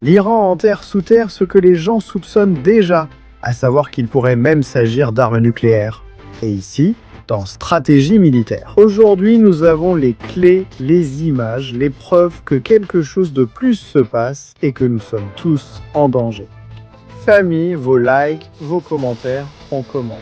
L'Iran enterre sous terre ce que les gens soupçonnent déjà, à savoir qu'il pourrait même s'agir d'armes nucléaires. Et ici, dans Stratégie militaire. Aujourd'hui, nous avons les clés, les images, les preuves que quelque chose de plus se passe et que nous sommes tous en danger. Famille, vos likes, vos commentaires, on commence.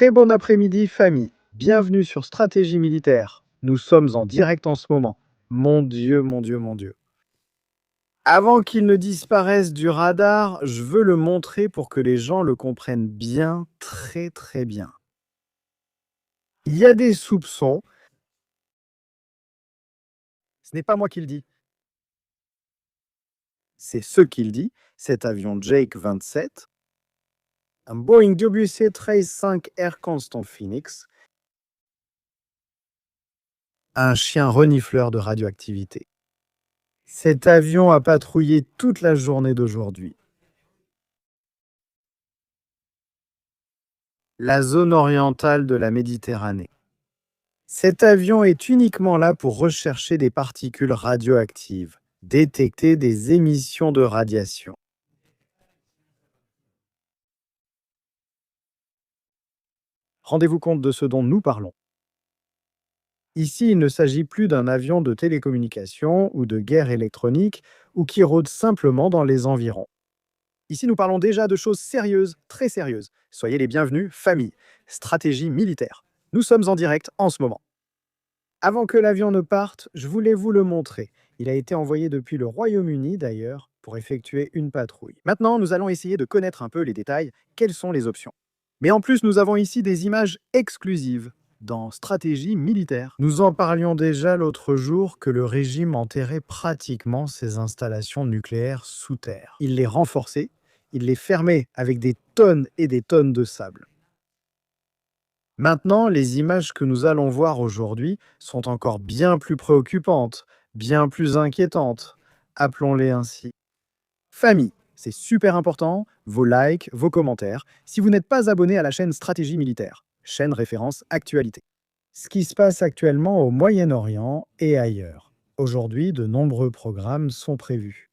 Très bon après-midi, famille. Bienvenue sur Stratégie militaire. Nous sommes en direct en ce moment. Mon Dieu, mon Dieu, mon Dieu. Avant qu'il ne disparaisse du radar, je veux le montrer pour que les gens le comprennent bien, très très bien. Il y a des soupçons. Ce n'est pas moi qui le dis. C'est ce qu'il dit, cet avion Jake 27, un Boeing WC-13-5 Air Constant Phoenix, un chien renifleur de radioactivité. Cet avion a patrouillé toute la journée d'aujourd'hui. La zone orientale de la Méditerranée. Cet avion est uniquement là pour rechercher des particules radioactives, détecter des émissions de radiation. Rendez-vous compte de ce dont nous parlons. Ici, il ne s'agit plus d'un avion de télécommunication ou de guerre électronique ou qui rôde simplement dans les environs. Ici, nous parlons déjà de choses sérieuses, très sérieuses. Soyez les bienvenus, famille. Stratégie militaire. Nous sommes en direct en ce moment. Avant que l'avion ne parte, je voulais vous le montrer. Il a été envoyé depuis le Royaume-Uni, d'ailleurs, pour effectuer une patrouille. Maintenant, nous allons essayer de connaître un peu les détails. Quelles sont les options? Mais en plus, nous avons ici des images exclusives dans Stratégie militaire. Nous en parlions déjà l'autre jour que le régime enterrait pratiquement ses installations nucléaires sous terre. Il les renforçait, il les fermait avec des tonnes et des tonnes de sable. Maintenant, les images que nous allons voir aujourd'hui sont encore bien plus préoccupantes, bien plus inquiétantes. Appelons-les ainsi. Famille, c'est super important, vos likes, vos commentaires, si vous n'êtes pas abonné à la chaîne Stratégie militaire, chaîne référence actualité. Ce qui se passe actuellement au Moyen-Orient et ailleurs. Aujourd'hui, de nombreux programmes sont prévus.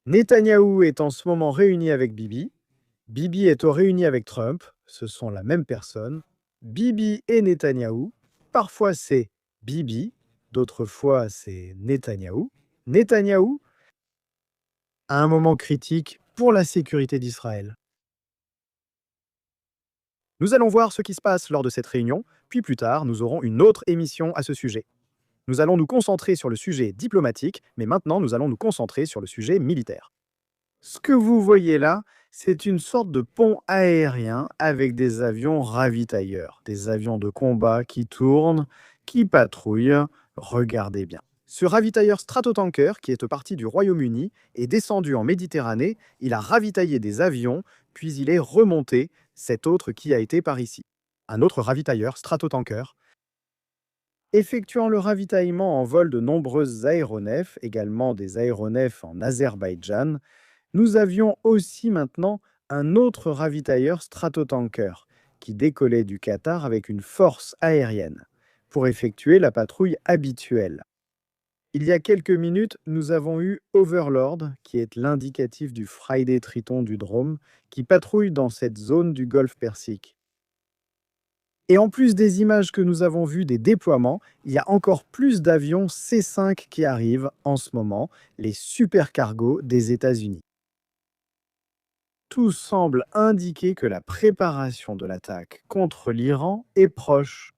Netanyahou est en ce moment réuni avec Bibi. Bibi est réuni avec Trump, ce sont la même personne. Bibi et Netanyahou, parfois c'est Bibi, d'autres fois c'est Netanyahou. Netanyahou à un moment critique pour la sécurité d'Israël. Nous allons voir ce qui se passe lors de cette réunion, puis plus tard, nous aurons une autre émission à ce sujet. Nous allons nous concentrer sur le sujet diplomatique, mais maintenant nous allons nous concentrer sur le sujet militaire. Ce que vous voyez là, c'est une sorte de pont aérien avec des avions ravitailleurs, des avions de combat qui tournent, qui patrouillent. Regardez bien. Ce ravitailleur stratotanker, qui est parti du Royaume-Uni, est descendu en Méditerranée, il a ravitaillé des avions, puis il est remonté, cet autre qui a été par ici. Un autre ravitailleur stratotanker, effectuant le ravitaillement en vol de nombreuses aéronefs, également des aéronefs en Azerbaïdjan. Nous avions aussi maintenant un autre ravitailleur stratotanker qui décollait du Qatar avec une force aérienne pour effectuer la patrouille habituelle. Il y a quelques minutes, nous avons eu Overlord, qui est l'indicatif du Friday Triton du Drôme, qui patrouille dans cette zone du Golfe Persique. Et en plus des images que nous avons vues des déploiements, il y a encore plus d'avions C-5 qui arrivent en ce moment, les supercargos des États-Unis. Tout semble indiquer que la préparation de l'attaque contre l'Iran est proche.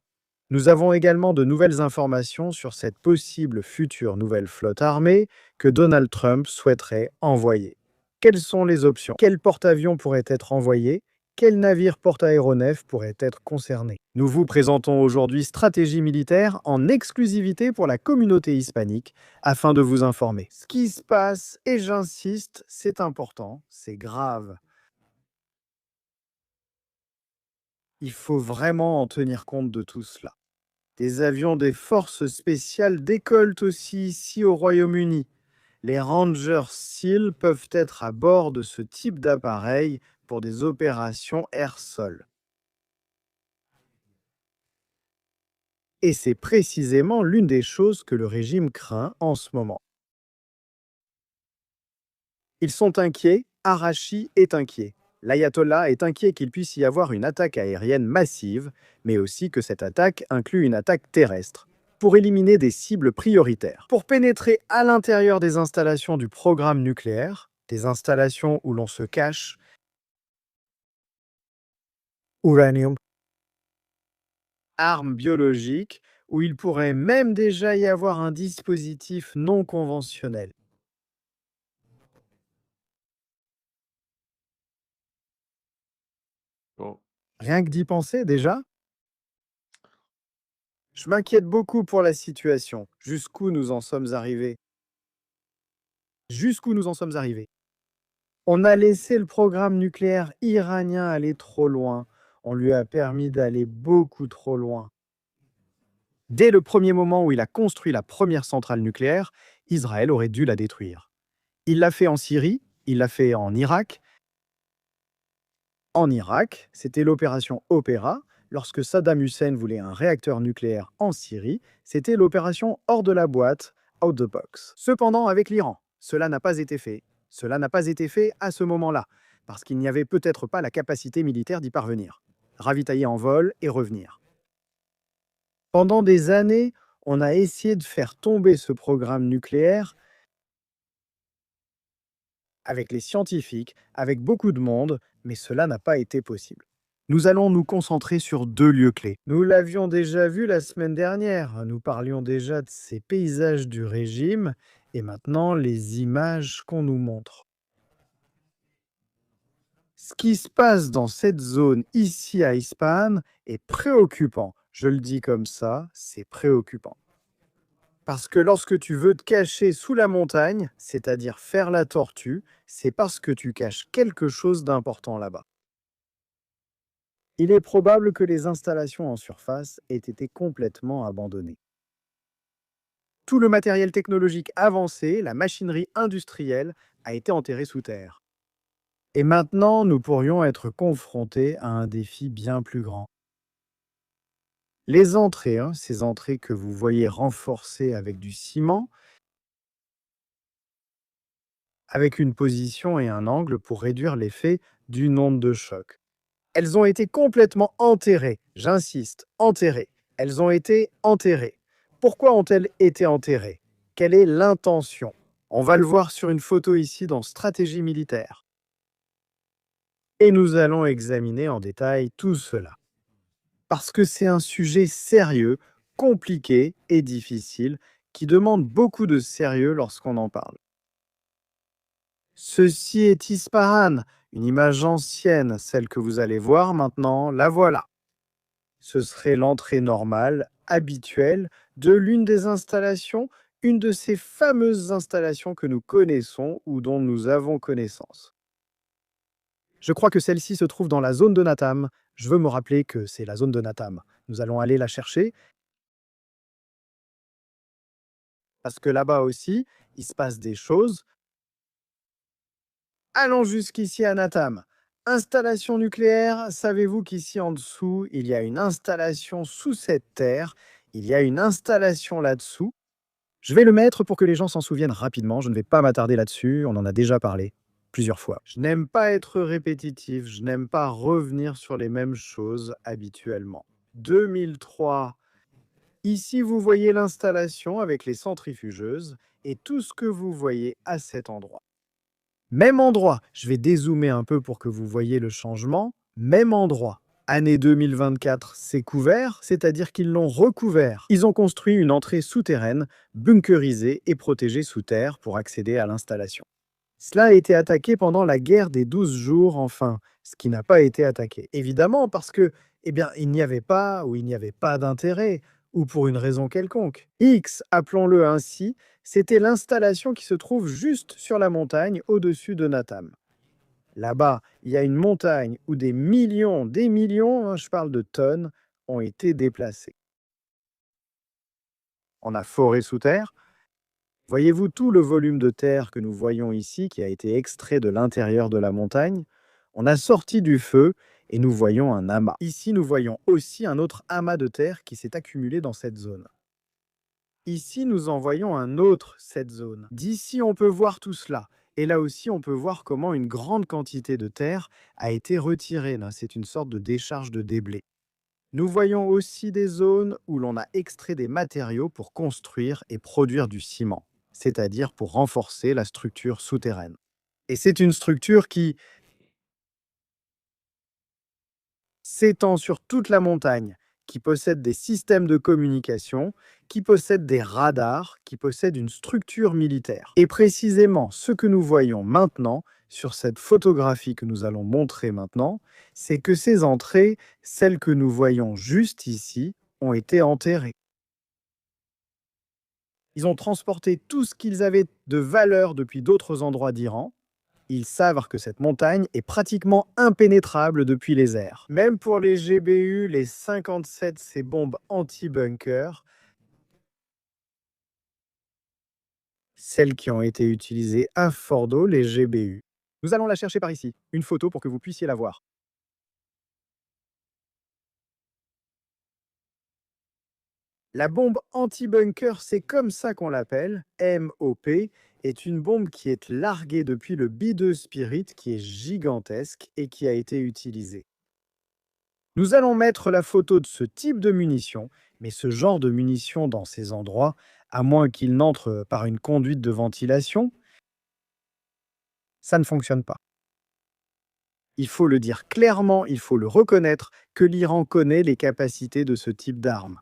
Nous avons également de nouvelles informations sur cette possible future nouvelle flotte armée que Donald Trump souhaiterait envoyer. Quelles sont les options? Quel porte-avions pourrait être envoyé? Quel navire porte-aéronefs pourrait être concerné? Nous vous présentons aujourd'hui Stratégie militaire en exclusivité pour la communauté hispanique afin de vous informer. Ce qui se passe, et j'insiste, c'est important, c'est grave. Il faut vraiment en tenir compte de tout cela. Des avions des forces spéciales décollent aussi ici au Royaume-Uni. Les Rangers SEAL peuvent être à bord de ce type d'appareil pour des opérations air-sol. Et c'est précisément l'une des choses que le régime craint en ce moment. Ils sont inquiets, Arashi est inquiet. L'ayatollah est inquiet qu'il puisse y avoir une attaque aérienne massive, mais aussi que cette attaque inclut une attaque terrestre, pour éliminer des cibles prioritaires. Pour pénétrer à l'intérieur des installations du programme nucléaire, des installations où l'on se cache, uranium, armes biologiques, où il pourrait même déjà y avoir un dispositif non conventionnel. Bon. Rien que d'y penser déjà, je m'inquiète beaucoup pour la situation. Jusqu'où nous en sommes arrivés? Jusqu'où nous en sommes arrivés? On a laissé le programme nucléaire iranien aller trop loin. On lui a permis d'aller beaucoup trop loin. Dès le premier moment où il a construit la première centrale nucléaire, Israël aurait dû la détruire. Il l'a fait en Syrie, il l'a fait en Irak. En Irak, c'était l'opération Opéra. Lorsque Saddam Hussein voulait un réacteur nucléaire en Syrie, c'était l'opération hors de la boîte, out the box. Cependant, avec l'Iran, cela n'a pas été fait. Cela n'a pas été fait à ce moment-là, parce qu'il n'y avait peut-être pas la capacité militaire d'y parvenir. Ravitailler en vol et revenir. Pendant des années, on a essayé de faire tomber ce programme nucléaire avec les scientifiques, avec beaucoup de monde, mais cela n'a pas été possible. Nous allons nous concentrer sur deux lieux clés. Nous l'avions déjà vu la semaine dernière, nous parlions déjà de ces paysages du régime, et maintenant les images qu'on nous montre. Ce qui se passe dans cette zone ici à Ispahan est préoccupant. Je le dis comme ça, c'est préoccupant. Parce que lorsque tu veux te cacher sous la montagne, c'est-à-dire faire la tortue, c'est parce que tu caches quelque chose d'important là-bas. Il est probable que les installations en surface aient été complètement abandonnées. Tout le matériel technologique avancé, la machinerie industrielle, a été enterré sous terre. Et maintenant, nous pourrions être confrontés à un défi bien plus grand. Les entrées, ces entrées que vous voyez renforcées avec du ciment, avec une position et un angle pour réduire l'effet d'une onde de choc. Elles ont été complètement enterrées, j'insiste, enterrées. Elles ont été enterrées. Pourquoi ont-elles été enterrées? Quelle est l'intention? On va le voir sur une photo ici dans Stratégie militaire. Et nous allons examiner en détail tout cela. Parce que c'est un sujet sérieux, compliqué et difficile qui demande beaucoup de sérieux lorsqu'on en parle. Ceci est Ispahan, une image ancienne, celle que vous allez voir maintenant, la voilà. Ce serait l'entrée normale, habituelle, de l'une des installations, une de ces fameuses installations que nous connaissons ou dont nous avons connaissance. Je crois que celle-ci se trouve dans la zone de Natam. Je veux me rappeler que c'est la zone de Natam. Nous allons aller la chercher, parce que là-bas aussi, il se passe des choses. Allons jusqu'ici à Natam. Installation nucléaire, savez-vous qu'ici en dessous, il y a une installation sous cette terre, il y a une installation là-dessous. Je vais le mettre pour que les gens s'en souviennent rapidement, je ne vais pas m'attarder là-dessus, on en a déjà parlé plusieurs fois. Je n'aime pas être répétitif, je n'aime pas revenir sur les mêmes choses habituellement. 2003, ici vous voyez l'installation avec les centrifugeuses et tout ce que vous voyez à cet endroit. Même endroit, je vais dézoomer un peu pour que vous voyez le changement. Même endroit. Année 2024, c'est couvert, c'est-à-dire qu'ils l'ont recouvert. Ils ont construit une entrée souterraine, bunkerisée et protégée sous terre pour accéder à l'installation. Cela a été attaqué pendant la guerre des 12 jours, enfin, ce qui n'a pas été attaqué. Évidemment, parce que, eh bien, il n'y avait pas ou il n'y avait pas d'intérêt, ou pour une raison quelconque. X, appelons-le ainsi, c'était l'installation qui se trouve juste sur la montagne au-dessus de Natam. Là-bas, il y a une montagne où des millions, hein, je parle de tonnes, ont été déplacées. On a foré sous terre. Voyez-vous tout le volume de terre que nous voyons ici, qui a été extrait de l'intérieur de la montagne? On a sorti du feu et nous voyons un amas. Ici, nous voyons aussi un autre amas de terre qui s'est accumulé dans cette zone. Ici, nous en voyons un autre, cette zone. D'ici, on peut voir tout cela. Et là aussi, on peut voir comment une grande quantité de terre a été retirée. Là, c'est une sorte de décharge de déblai. Nous voyons aussi des zones où l'on a extrait des matériaux pour construire et produire du ciment, c'est-à-dire pour renforcer la structure souterraine. Et c'est une structure qui s'étend sur toute la montagne, qui possède des systèmes de communication, qui possède des radars, qui possède une structure militaire. Et précisément, ce que nous voyons maintenant, sur cette photographie que nous allons montrer maintenant, c'est que ces entrées, celles que nous voyons juste ici, ont été enterrées. Ils ont transporté tout ce qu'ils avaient de valeur depuis d'autres endroits d'Iran. Ils savent que cette montagne est pratiquement impénétrable depuis les airs. Même pour les GBU, les 57, ces bombes anti-bunker, celles qui ont été utilisées à Fordo, les GBU. Nous allons la chercher par ici, une photo pour que vous puissiez la voir. La bombe anti-bunker, c'est comme ça qu'on l'appelle, MOP, est une bombe qui est larguée depuis le B2 Spirit, qui est gigantesque et qui a été utilisée. Nous allons mettre la photo de ce type de munitions, mais ce genre de munitions dans ces endroits, à moins qu'il n'entre par une conduite de ventilation, ça ne fonctionne pas. Il faut le dire clairement, il faut le reconnaître, que l'Iran connaît les capacités de ce type d'armes.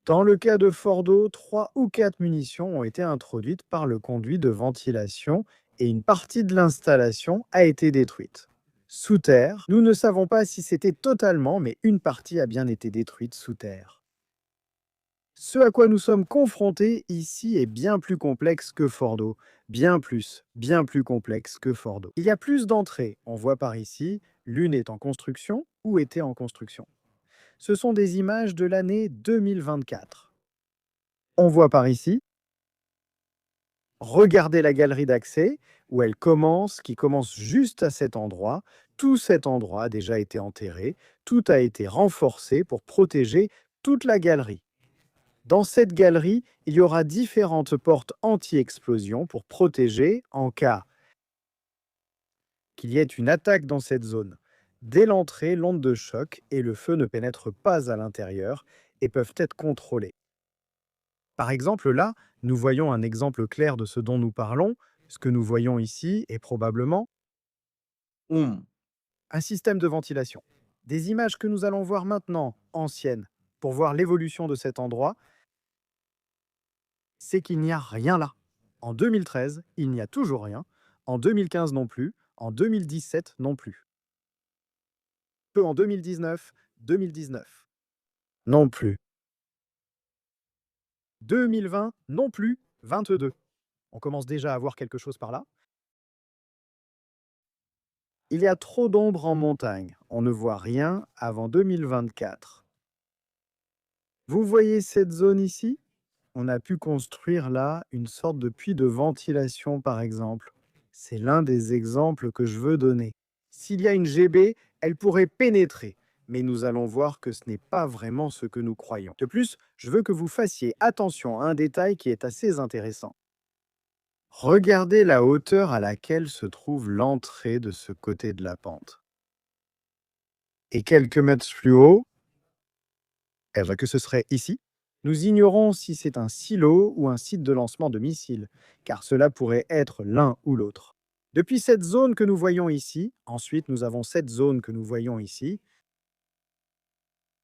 Dans le cas de Fordo, 3 ou 4 munitions ont été introduites par le conduit de ventilation et une partie de l'installation a été détruite. Sous terre, nous ne savons pas si c'était totalement, mais une partie a bien été détruite sous terre. Ce à quoi nous sommes confrontés ici est bien plus complexe que Fordo, bien plus complexe que Fordo. Il y a plus d'entrées, on voit par ici, l'une est en construction ou était en construction. Ce sont des images de l'année 2024. On voit par ici, regardez la galerie d'accès où elle commence, qui commence juste à cet endroit. Tout cet endroit a déjà été enterré, tout a été renforcé pour protéger toute la galerie. Dans cette galerie, il y aura différentes portes anti-explosion pour protéger en cas qu'il y ait une attaque dans cette zone. Dès l'entrée, l'onde de choc et le feu ne pénètrent pas à l'intérieur et peuvent être contrôlés. Par exemple, là, nous voyons un exemple clair de ce dont nous parlons. Ce que nous voyons ici est probablement un système de ventilation. Des images que nous allons voir maintenant, anciennes, pour voir l'évolution de cet endroit, c'est qu'il n'y a rien là. En 2013, il n'y a toujours rien. En 2015 non plus. En 2017 non plus. Peu en 2019, 2019 non plus. 2020 non plus, 22. On commence déjà à voir quelque chose par là. Il y a trop d'ombre en montagne. On ne voit rien avant 2024. Vous voyez cette zone ici? On a pu construire là une sorte de puits de ventilation, par exemple. C'est l'un des exemples que je veux donner. S'il y a une GB, elle pourrait pénétrer, mais nous allons voir que ce n'est pas vraiment ce que nous croyons. De plus, je veux que vous fassiez attention à un détail qui est assez intéressant. Regardez la hauteur à laquelle se trouve l'entrée de ce côté de la pente. Et quelques mètres plus haut, que ce serait ici, nous ignorons si c'est un silo ou un site de lancement de missiles, car cela pourrait être l'un ou l'autre. Depuis cette zone que nous voyons ici, ensuite nous avons cette zone que nous voyons ici,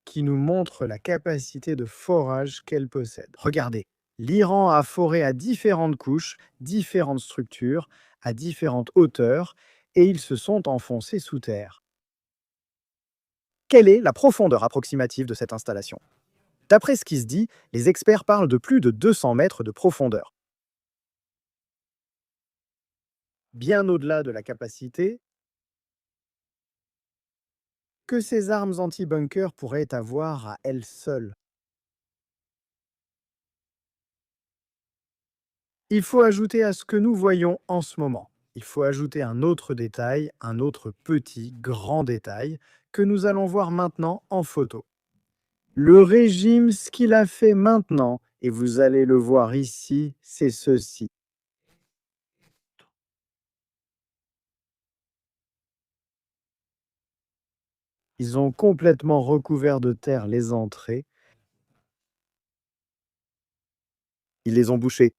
qui nous montre la capacité de forage qu'elle possède. Regardez, L'Iran a foré à différentes couches, différentes structures, à différentes hauteurs, et ils se sont enfoncés sous terre. Quelle est la profondeur approximative de cette installation? D'après ce qui se dit, les experts parlent de plus de 200 mètres de profondeur. Bien au-delà de la capacité que ces armes anti-bunker pourraient avoir à elles seules. Il faut ajouter à ce que nous voyons en ce moment. Il faut ajouter un autre détail, un autre petit, grand détail, que nous allons voir maintenant en photo. Le régime, ce qu'il a fait maintenant, et vous allez le voir ici, c'est ceci. Ils ont complètement recouvert de terre les entrées. Ils les ont bouchées.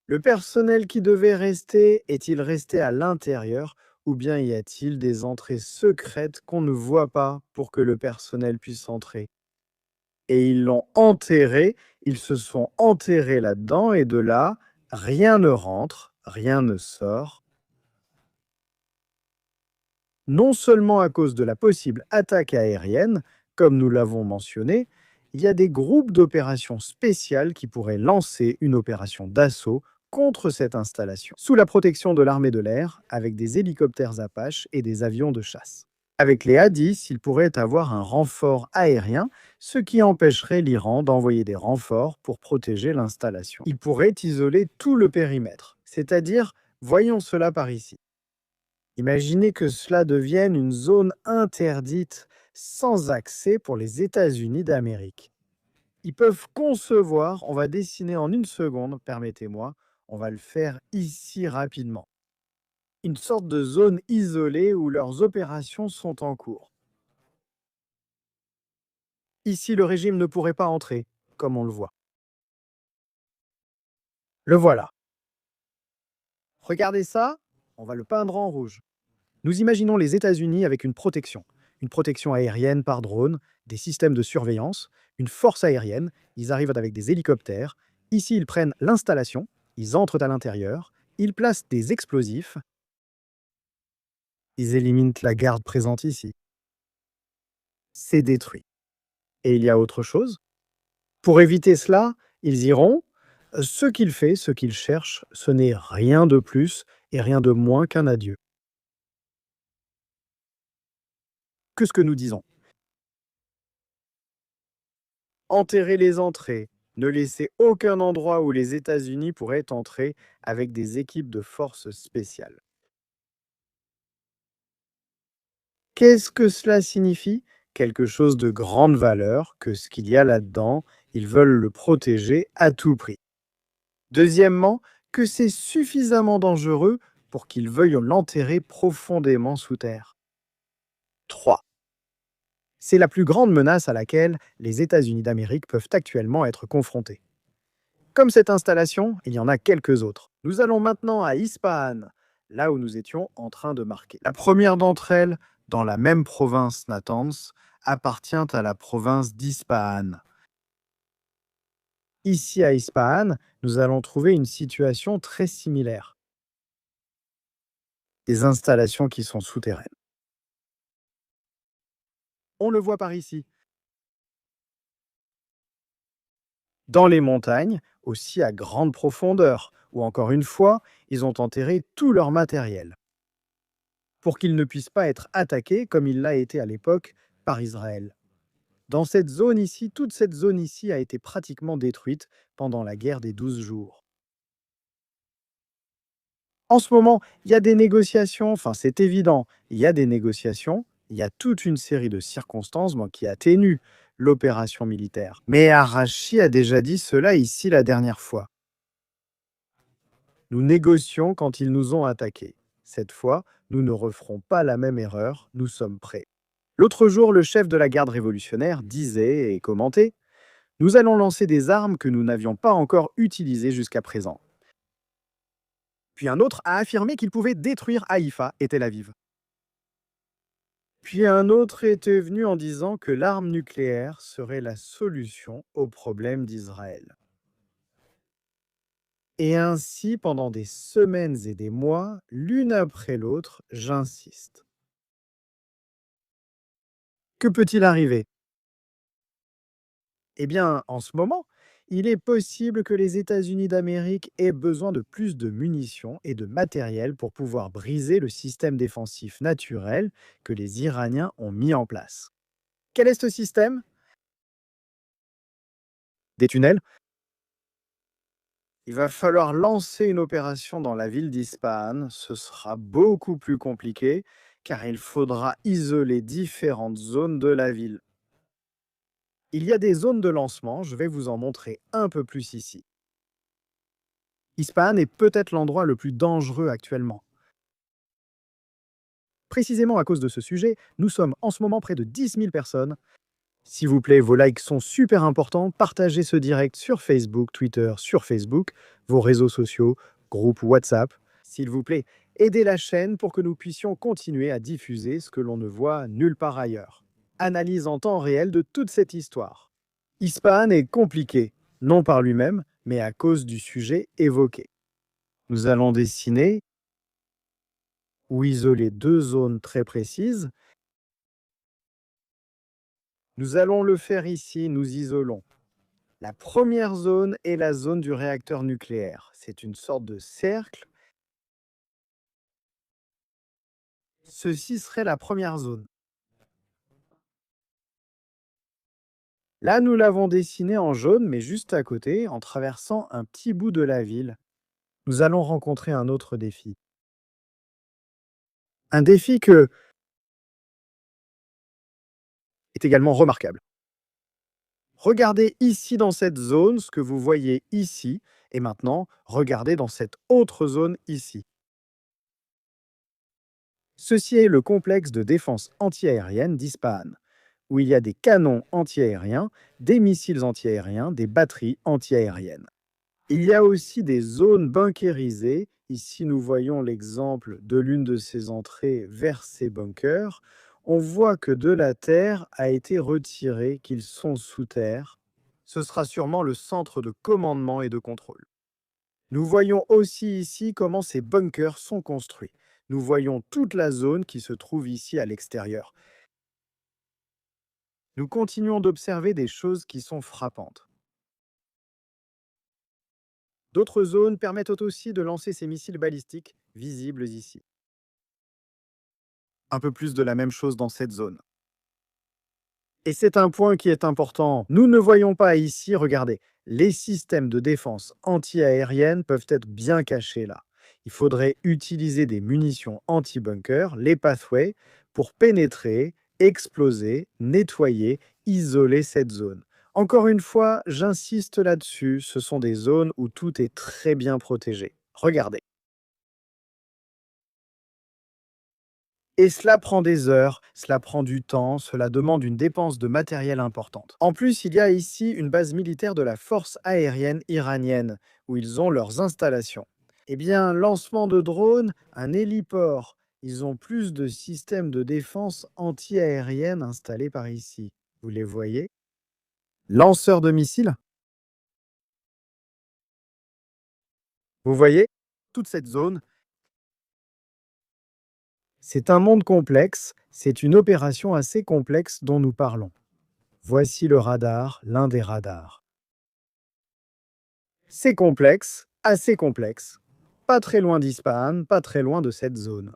Le personnel qui devait rester est-il resté à l'intérieur ou bien y a-t-il des entrées secrètes qu'on ne voit pas pour que le personnel puisse entrer? Et ils l'ont enterré, ils se sont enterrés là-dedans et de là, rien ne rentre, rien ne sort. Non seulement à cause de la possible attaque aérienne, comme nous l'avons mentionné, il y a des groupes d'opérations spéciales qui pourraient lancer une opération d'assaut contre cette installation, sous la protection de l'armée de l'air, avec des hélicoptères Apache et des avions de chasse. Avec les A-10, il pourrait avoir un renfort aérien, ce qui empêcherait l'Iran d'envoyer des renforts pour protéger l'installation. Il pourrait isoler tout le périmètre, c'est-à-dire, voyons cela par ici. Imaginez que cela devienne une zone interdite, sans accès pour les États-Unis d'Amérique. Ils peuvent concevoir, on va dessiner en une seconde, permettez-moi, on va le faire ici rapidement. Une sorte de zone isolée où leurs opérations sont en cours. Ici, le régime ne pourrait pas entrer, comme on le voit. Le voilà. Regardez ça, on va le peindre en rouge. Nous imaginons les États-Unis avec une protection aérienne par drone, des systèmes de surveillance, une force aérienne, ils arrivent avec des hélicoptères, ici ils prennent l'installation, ils entrent à l'intérieur, ils placent des explosifs, ils éliminent la garde présente ici. C'est détruit. Et il y a autre chose. Pour éviter cela, ils iront. Ce qu'il fait, ce qu'il cherche, ce n'est rien de plus et rien de moins qu'un adieu. Que ce que nous disons. Enterrer les entrées, ne laisser aucun endroit où les États-Unis pourraient entrer avec des équipes de forces spéciales. Qu'est-ce que cela signifie? Quelque chose de grande valeur, que ce qu'il y a là-dedans, ils veulent le protéger à tout prix. Deuxièmement, que c'est suffisamment dangereux pour qu'ils veuillent l'enterrer profondément sous terre. 3. C'est la plus grande menace à laquelle les États-Unis d'Amérique peuvent actuellement être confrontés. Comme cette installation, il y en a quelques autres. Nous allons maintenant à Ispahan, là où nous étions en train de marquer. La première d'entre elles, dans la même province Natanz, appartient à la province d'Ispahan. Ici à Ispahan, nous allons trouver une situation très similaire. Des installations qui sont souterraines. On le voit par ici. Dans les montagnes, aussi à grande profondeur, où encore une fois, ils ont enterré tout leur matériel, pour qu'il ne puisse pas être attaqué comme il l'a été à l'époque par Israël. Dans cette zone ici, toute cette zone ici a été pratiquement détruite pendant la guerre des 12 jours. En ce moment, il y a des négociations, enfin c'est évident, il y a des négociations, il y a toute une série de circonstances qui atténuent l'opération militaire. Mais Arashi a déjà dit cela ici la dernière fois. Nous négocions quand ils nous ont attaqués. Cette fois, nous ne referons pas la même erreur, nous sommes prêts. L'autre jour, le chef de la garde révolutionnaire disait et commentait: nous allons lancer des armes que nous n'avions pas encore utilisées jusqu'à présent. Puis un autre a affirmé qu'il pouvait détruire Haïfa et Tel Aviv. Puis un autre était venu en disant que l'arme nucléaire serait la solution au problème d'Israël. Et ainsi, pendant des semaines et des mois, l'une après l'autre, j'insiste. Que peut-il arriver? Eh bien, en ce moment, il est possible que les États-Unis d'Amérique aient besoin de plus de munitions et de matériel pour pouvoir briser le système défensif naturel que les Iraniens ont mis en place. Quel est ce système? Des tunnels? Il va falloir lancer une opération dans la ville d'Ispahan. Ce sera beaucoup plus compliqué car il faudra isoler différentes zones de la ville. Il y a des zones de lancement, je vais vous en montrer un peu plus ici. Ispahan est peut-être l'endroit le plus dangereux actuellement. Précisément à cause de ce sujet, nous sommes en ce moment près de 10 000 personnes. S'il vous plaît, vos likes sont super importants. Partagez ce direct sur Facebook, Twitter, sur Facebook, vos réseaux sociaux, groupes WhatsApp. S'il vous plaît, aidez la chaîne pour que nous puissions continuer à diffuser ce que l'on ne voit nulle part ailleurs. Analyse en temps réel de toute cette histoire. Ispahan est compliqué, non par lui-même, mais à cause du sujet évoqué. Nous allons dessiner ou isoler deux zones très précises. Nous allons le faire ici, nous isolons. La première zone est la zone du réacteur nucléaire. C'est une sorte de cercle. Ceci serait la première zone. Là, nous l'avons dessiné en jaune, mais juste à côté, en traversant un petit bout de la ville. Nous allons rencontrer un autre défi. Un défi que est également remarquable. Regardez ici dans cette zone ce que vous voyez ici, et maintenant, regardez dans cette autre zone ici. Ceci est le complexe de défense antiaérienne d'Ispahan, où il y a des canons antiaériens, des missiles antiaériens, des batteries antiaériennes. Il y a aussi des zones bunkérisées. Ici, nous voyons l'exemple de l'une de ces entrées vers ces bunkers. On voit que de la terre a été retirée, qu'ils sont sous terre. Ce sera sûrement le centre de commandement et de contrôle. Nous voyons aussi ici comment ces bunkers sont construits. Nous voyons toute la zone qui se trouve ici à l'extérieur. Nous continuons d'observer des choses qui sont frappantes. D'autres zones permettent aussi de lancer ces missiles balistiques visibles ici. Un peu plus de la même chose dans cette zone. Et c'est un point qui est important. Nous ne voyons pas ici, regardez, les systèmes de défense anti-aérienne peuvent être bien cachés là. Il faudrait utiliser des munitions anti-bunker, les pathways, pour pénétrer, exploser, nettoyer, isoler cette zone. Encore une fois, j'insiste là-dessus, ce sont des zones où tout est très bien protégé. Regardez. Et cela prend des heures, cela prend du temps, cela demande une dépense de matériel importante. En plus, il y a ici une base militaire de la force aérienne iranienne, où ils ont leurs installations. Eh bien, lancement de drones, un héliport. Ils ont plus de systèmes de défense anti-aérienne installés par ici. Vous les voyez? Lanceurs de missiles. Vous voyez? Toute cette zone, c'est un monde complexe, c'est une opération assez complexe dont nous parlons. Voici le radar, l'un des radars. C'est complexe, assez complexe. Pas très loin d'Ispahan, pas très loin de cette zone.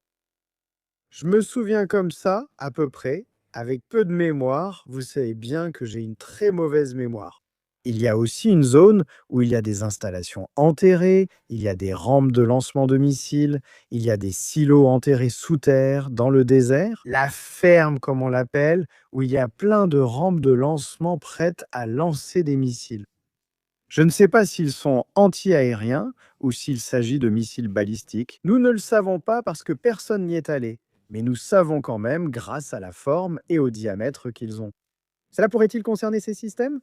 Je me souviens comme ça, à peu près, avec peu de mémoire. Vous savez bien que j'ai une très mauvaise mémoire. Il y a aussi une zone où il y a des installations enterrées, il y a des rampes de lancement de missiles, il y a des silos enterrés sous terre, dans le désert. La ferme, comme on l'appelle, où il y a plein de rampes de lancement prêtes à lancer des missiles. Je ne sais pas s'ils sont anti-aériens ou s'il s'agit de missiles balistiques. Nous ne le savons pas parce que personne n'y est allé. Mais nous savons quand même grâce à la forme et au diamètre qu'ils ont. Cela pourrait-il concerner ces systèmes?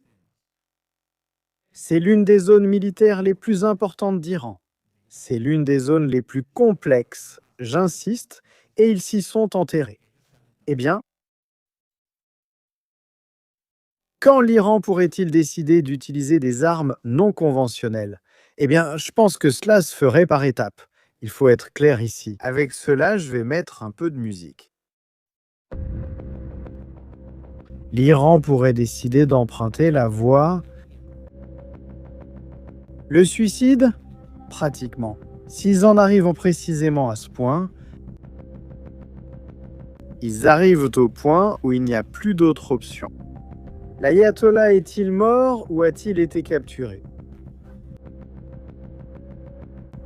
C'est l'une des zones militaires les plus importantes d'Iran. C'est l'une des zones les plus complexes, j'insiste, et ils s'y sont enterrés. Eh bien, Quand l'Iran pourrait-il décider d'utiliser des armes non conventionnelles? Eh bien, je pense que cela se ferait par étapes. Il faut être clair ici. Avec cela, je vais mettre un peu de musique. L'Iran pourrait décider d'emprunter la voie. Le suicide? Pratiquement. S'ils en arrivent précisément à ce point, ils arrivent au point où il n'y a plus d'autre option. L'ayatollah est-il mort ou a-t-il été capturé?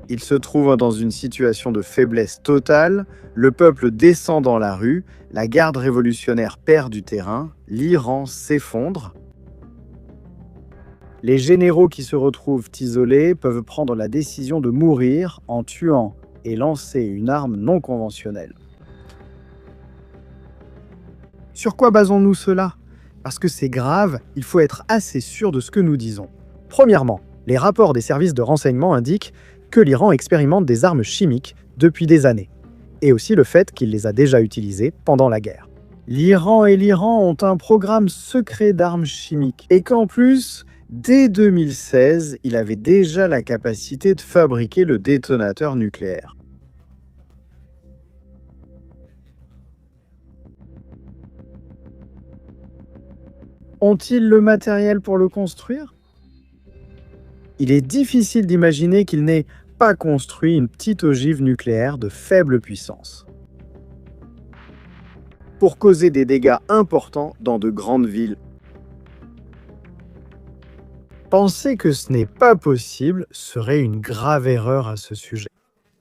Il se trouve dans une situation de faiblesse totale, le peuple descend dans la rue, la garde révolutionnaire perd du terrain, l'Iran s'effondre. Les généraux qui se retrouvent isolés peuvent prendre la décision de mourir en tuant et lancer une arme non conventionnelle. Sur quoi basons-nous cela? Parce que c'est grave, il faut être assez sûr de ce que nous disons. Premièrement, les rapports des services de renseignement indiquent que l'Iran expérimente des armes chimiques depuis des années, et aussi le fait qu'il les a déjà utilisées pendant la guerre. L'Iran et l'Iran ont un programme secret d'armes chimiques, et qu'en plus, dès 2016, il avait déjà la capacité de fabriquer le détonateur nucléaire. Ont-ils le matériel pour le construire? Il est difficile d'imaginer qu'ils n'aient pas construit une petite ogive nucléaire de faible puissance pour causer des dégâts importants dans de grandes villes. Penser que ce n'est pas possible serait une grave erreur à ce sujet.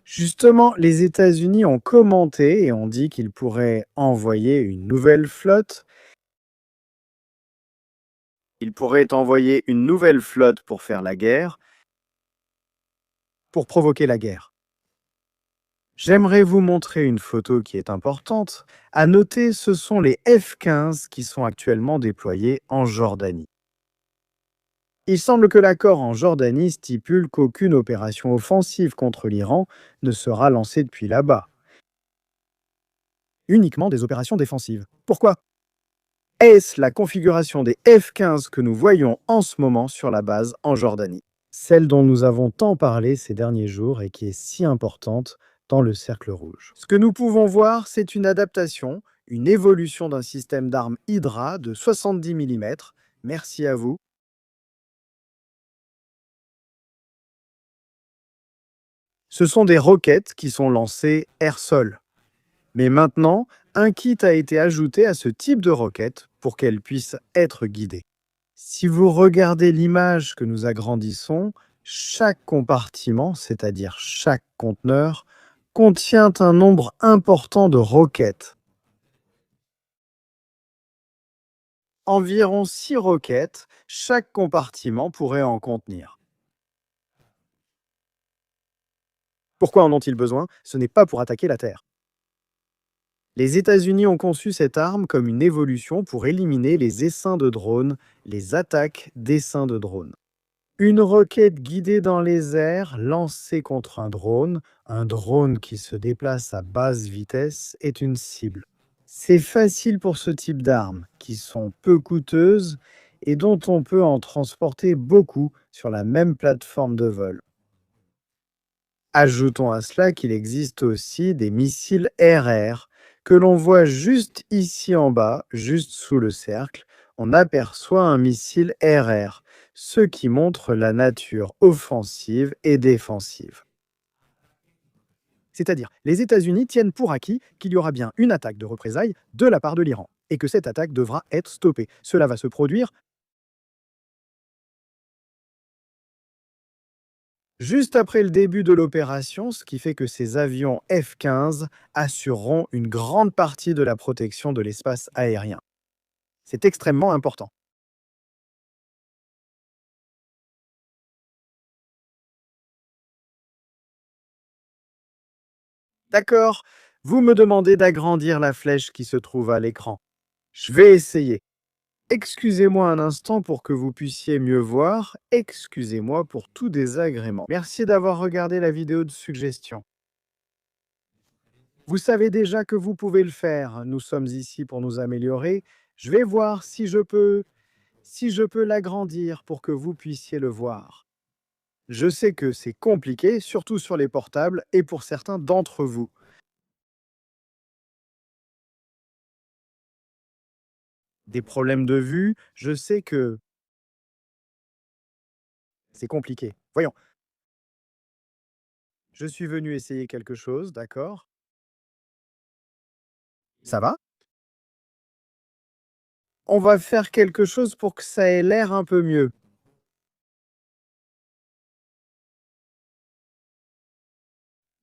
Justement, les États-Unis ont commenté et ont dit qu'ils pourraient envoyer une nouvelle flotte. Ils pourraient envoyer une nouvelle flotte pour faire la guerre, pour provoquer la guerre. J'aimerais vous montrer une photo qui est importante. À noter, ce sont les F-15 qui sont actuellement déployés en Jordanie. Il semble que l'accord en Jordanie stipule qu'aucune opération offensive contre l'Iran ne sera lancée depuis là-bas. Uniquement des opérations défensives. Pourquoi? Est-ce la configuration des F-15 que nous voyons en ce moment sur la base en Jordanie? Celle dont nous avons tant parlé ces derniers jours et qui est si importante dans le cercle rouge. Ce que nous pouvons voir, c'est une adaptation, une évolution d'un système d'armes Hydra de 70 mm. Merci à vous. Ce sont des roquettes qui sont lancées air-sol. Mais maintenant, un kit a été ajouté à ce type de roquette pour qu'elles puissent être guidées. Si vous regardez l'image que nous agrandissons, chaque compartiment, c'est-à-dire chaque conteneur, contient un nombre important de roquettes. Environ 6 roquettes, chaque compartiment pourrait en contenir. Pourquoi en ont-ils besoin? Ce n'est pas pour attaquer la Terre. Les États-Unis ont conçu cette arme comme une évolution pour éliminer les essaims de drones, les attaques d'essaims de drones. Une roquette guidée dans les airs, lancée contre un drone qui se déplace à basse vitesse, est une cible. C'est facile pour ce type d'armes, qui sont peu coûteuses et dont on peut en transporter beaucoup sur la même plateforme de vol. Ajoutons à cela qu'il existe aussi des missiles RR que l'on voit juste ici en bas, juste sous le cercle. On aperçoit un missile RR, ce qui montre la nature offensive et défensive. C'est-à-dire, les États-Unis tiennent pour acquis qu'il y aura bien une attaque de représailles de la part de l'Iran et que cette attaque devra être stoppée. Cela va se produire juste après le début de l'opération, ce qui fait que ces avions F-15 assureront une grande partie de la protection de l'espace aérien. C'est extrêmement important. D'accord, vous me demandez d'agrandir la flèche qui se trouve à l'écran. Je vais essayer. Excusez-moi un instant pour que vous puissiez mieux voir. Excusez-moi pour tout désagrément. Merci d'avoir regardé la vidéo de suggestion. Vous savez déjà que vous pouvez le faire. Nous sommes ici pour nous améliorer. Je vais voir si je peux Si je peux l'agrandir pour que vous puissiez le voir. Je sais que c'est compliqué, surtout sur les portables et pour certains d'entre vous. Des problèmes de vue, je sais que c'est compliqué. Voyons, je suis venu essayer quelque chose, d'accord? Ça va? On va faire quelque chose pour que ça ait l'air un peu mieux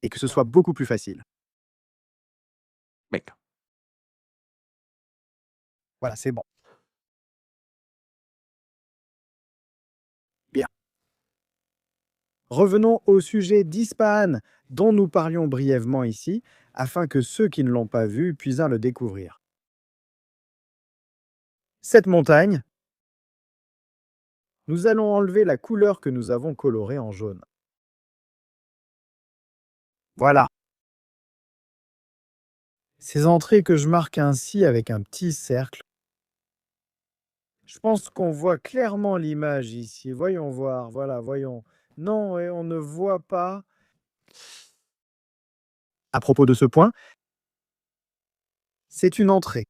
et que ce soit beaucoup plus facile. Venga. Voilà, c'est bon. Bien. Revenons au sujet d'Ispahan, dont nous parlions brièvement ici, afin que ceux qui ne l'ont pas vu puissent le découvrir. Cette montagne, nous allons enlever la couleur que nous avons colorée en jaune. Voilà. Ces entrées que je marque ainsi avec un petit cercle. Je pense qu'on voit clairement l'image ici. Voyons voir, voilà, voyons. Non, et on ne voit pas. À propos de ce point, c'est une entrée.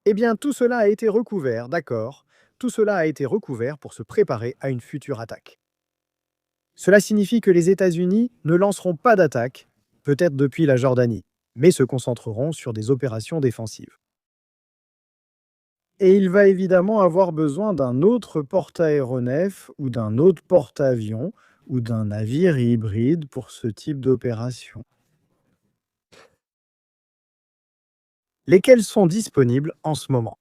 Eh bien, tout cela a été recouvert, d'accord. Tout cela a été recouvert pour se préparer à une future attaque. Cela signifie que les États-Unis ne lanceront pas d'attaque, peut-être depuis la Jordanie, mais se concentreront sur des opérations défensives. Et il va évidemment avoir besoin d'un autre porte-aéronef ou d'un autre porte-avions ou d'un navire hybride pour ce type d'opération. Lesquels sont disponibles en ce moment?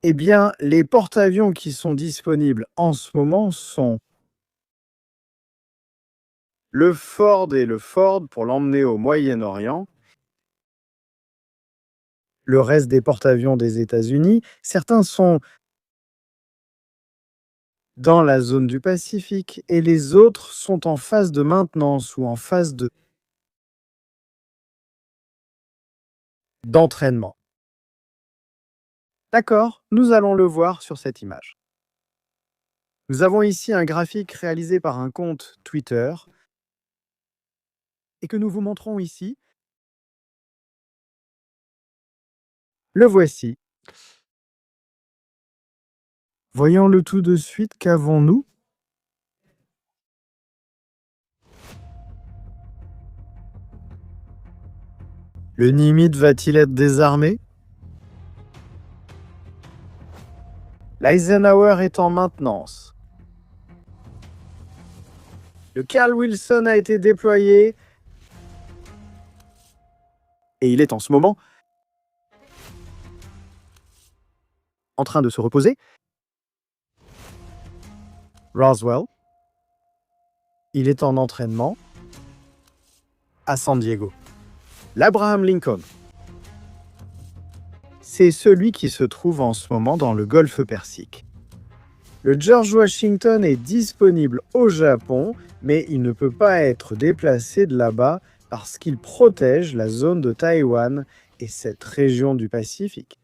Eh bien, les porte-avions qui sont disponibles en ce moment sont le Ford et le Ford pour l'emmener au Moyen-Orient, le reste des porte-avions des États-Unis. Certains sont dans la zone du Pacifique et les autres sont en phase de maintenance ou en phase d'entraînement. D'accord, nous allons le voir sur cette image. Nous avons ici un graphique réalisé par un compte Twitter et que nous vous montrons ici. Le voici. Voyons-le tout de suite, qu'avons-nous? Le Nimitz va-t-il être désarmé? L'Eisenhower est en maintenance. Le Carl Wilson a été déployé et il est en ce moment en train de se reposer. Roswell, il est en entraînement à San Diego. L'Abraham Lincoln, c'est celui qui se trouve en ce moment dans le golfe Persique. Le George Washington est disponible au Japon, mais il ne peut pas être déplacé de là-bas parce qu'il protège la zone de Taïwan et cette région du Pacifique.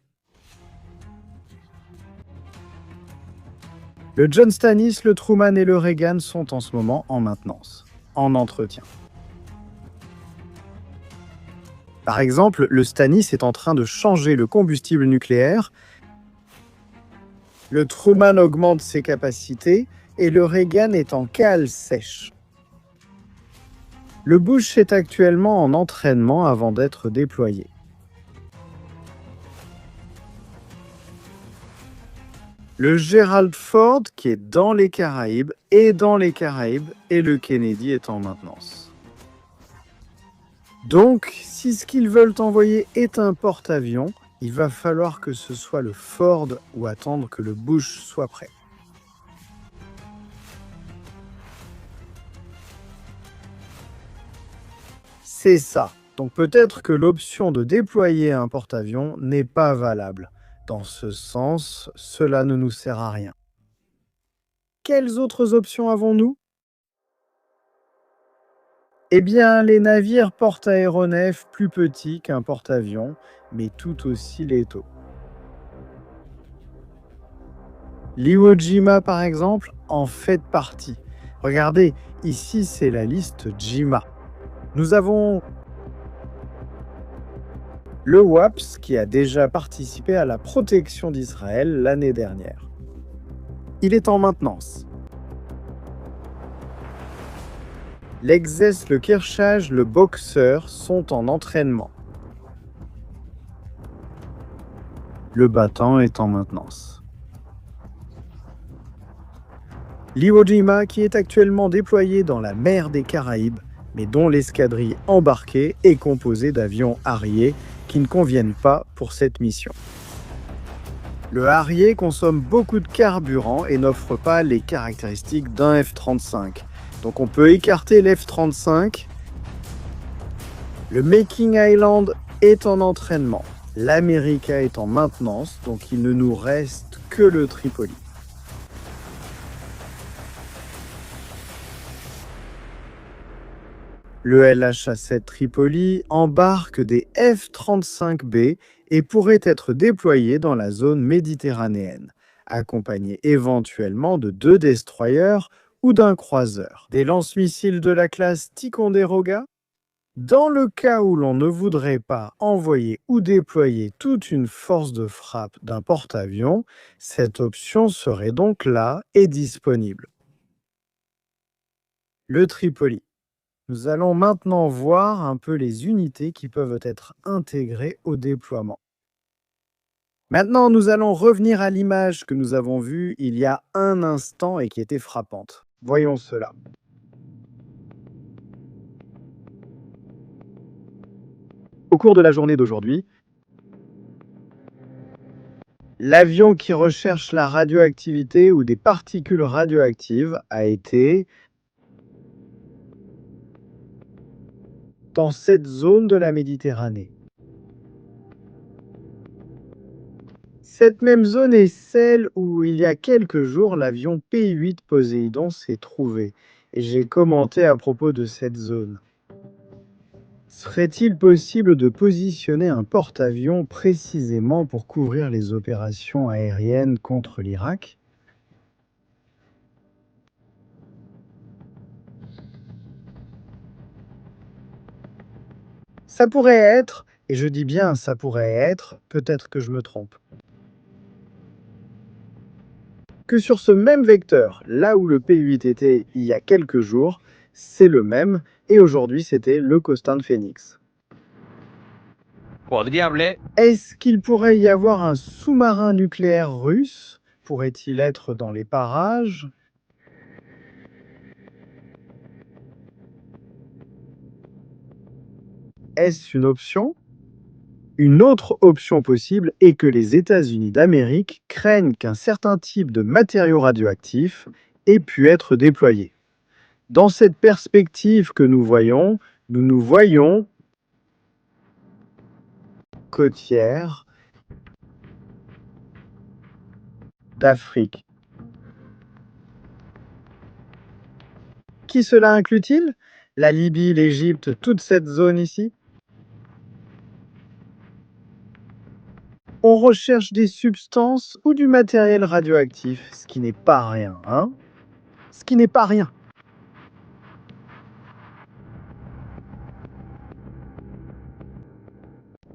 Le John Stannis, le Truman et le Reagan sont en ce moment en maintenance, en entretien. Par exemple, le Stannis est en train de changer le combustible nucléaire, le Truman augmente ses capacités et le Reagan est en cale sèche. Le Bush est actuellement en entraînement avant d'être déployé. Le Gerald Ford, qui est dans les Caraïbes, et le Kennedy est en maintenance. Donc, si ce qu'ils veulent envoyer est un porte-avions, il va falloir que ce soit le Ford ou attendre que le Bush soit prêt. C'est ça. Donc peut-être que l'option de déployer un porte-avions n'est pas valable. Dans ce sens, cela ne nous sert à rien. Quelles autres options avons-nous? Eh bien, les navires porte-aéronefs plus petits qu'un porte-avions, mais tout aussi létaux. L'Iwo Jima, par exemple, en fait partie. Regardez, ici, c'est la liste Jima. Nous avons le WAPS qui a déjà participé à la protection d'Israël l'année dernière. Il est en maintenance. L'Exes, le Kirchage, le Boxer sont en entraînement. Le battant est en maintenance. L'Iwo Jima qui est actuellement déployé dans la mer des Caraïbes, mais dont l'escadrille embarquée est composée d'avions Harrier qui ne conviennent pas pour cette mission. Le Harrier consomme beaucoup de carburant et n'offre pas les caractéristiques d'un F-35. Donc on peut écarter l'F-35. Le Making Island est en entraînement. L'America est en maintenance, donc il ne nous reste que le Tripoli. Le LHA-7 Tripoli embarque des F-35B et pourrait être déployé dans la zone méditerranéenne, accompagné éventuellement de 2 destroyers ou d'un croiseur. Des lance-missiles de la classe Ticonderoga? Dans le cas où l'on ne voudrait pas envoyer ou déployer toute une force de frappe d'un porte-avions, cette option serait donc là et disponible. Le Tripoli. Nous allons maintenant voir un peu les unités qui peuvent être intégrées au déploiement. Maintenant, nous allons revenir à l'image que nous avons vue il y a un instant et qui était frappante. Voyons cela. Au cours de la journée d'aujourd'hui, l'avion qui recherche la radioactivité ou des particules radioactives a été dans cette zone de la Méditerranée. Cette même zone est celle où il y a quelques jours l'avion P-8 Poséidon s'est trouvé, et j'ai commenté à propos de cette zone. Serait-il possible de positionner un porte-avions précisément pour couvrir les opérations aériennes contre l'Irak? Ça pourrait être, et je dis bien ça pourrait être, peut-être que je me trompe, que sur ce même vecteur, là où le P-8 était il y a quelques jours, c'est le même, et aujourd'hui c'était le Costin Phoenix. Est-ce qu'il pourrait y avoir un sous-marin nucléaire russe? Pourrait-il être dans les parages? Est-ce une option? Une autre option possible est que les États-Unis d'Amérique craignent qu'un certain type de matériau radioactif ait pu être déployé. Dans cette perspective que nous nous voyons côtière d'Afrique. Qui cela inclut-il? La Libye, l'Égypte, toute cette zone ici? On recherche des substances ou du matériel radioactif, ce qui n'est pas rien, hein? Ce qui n'est pas rien.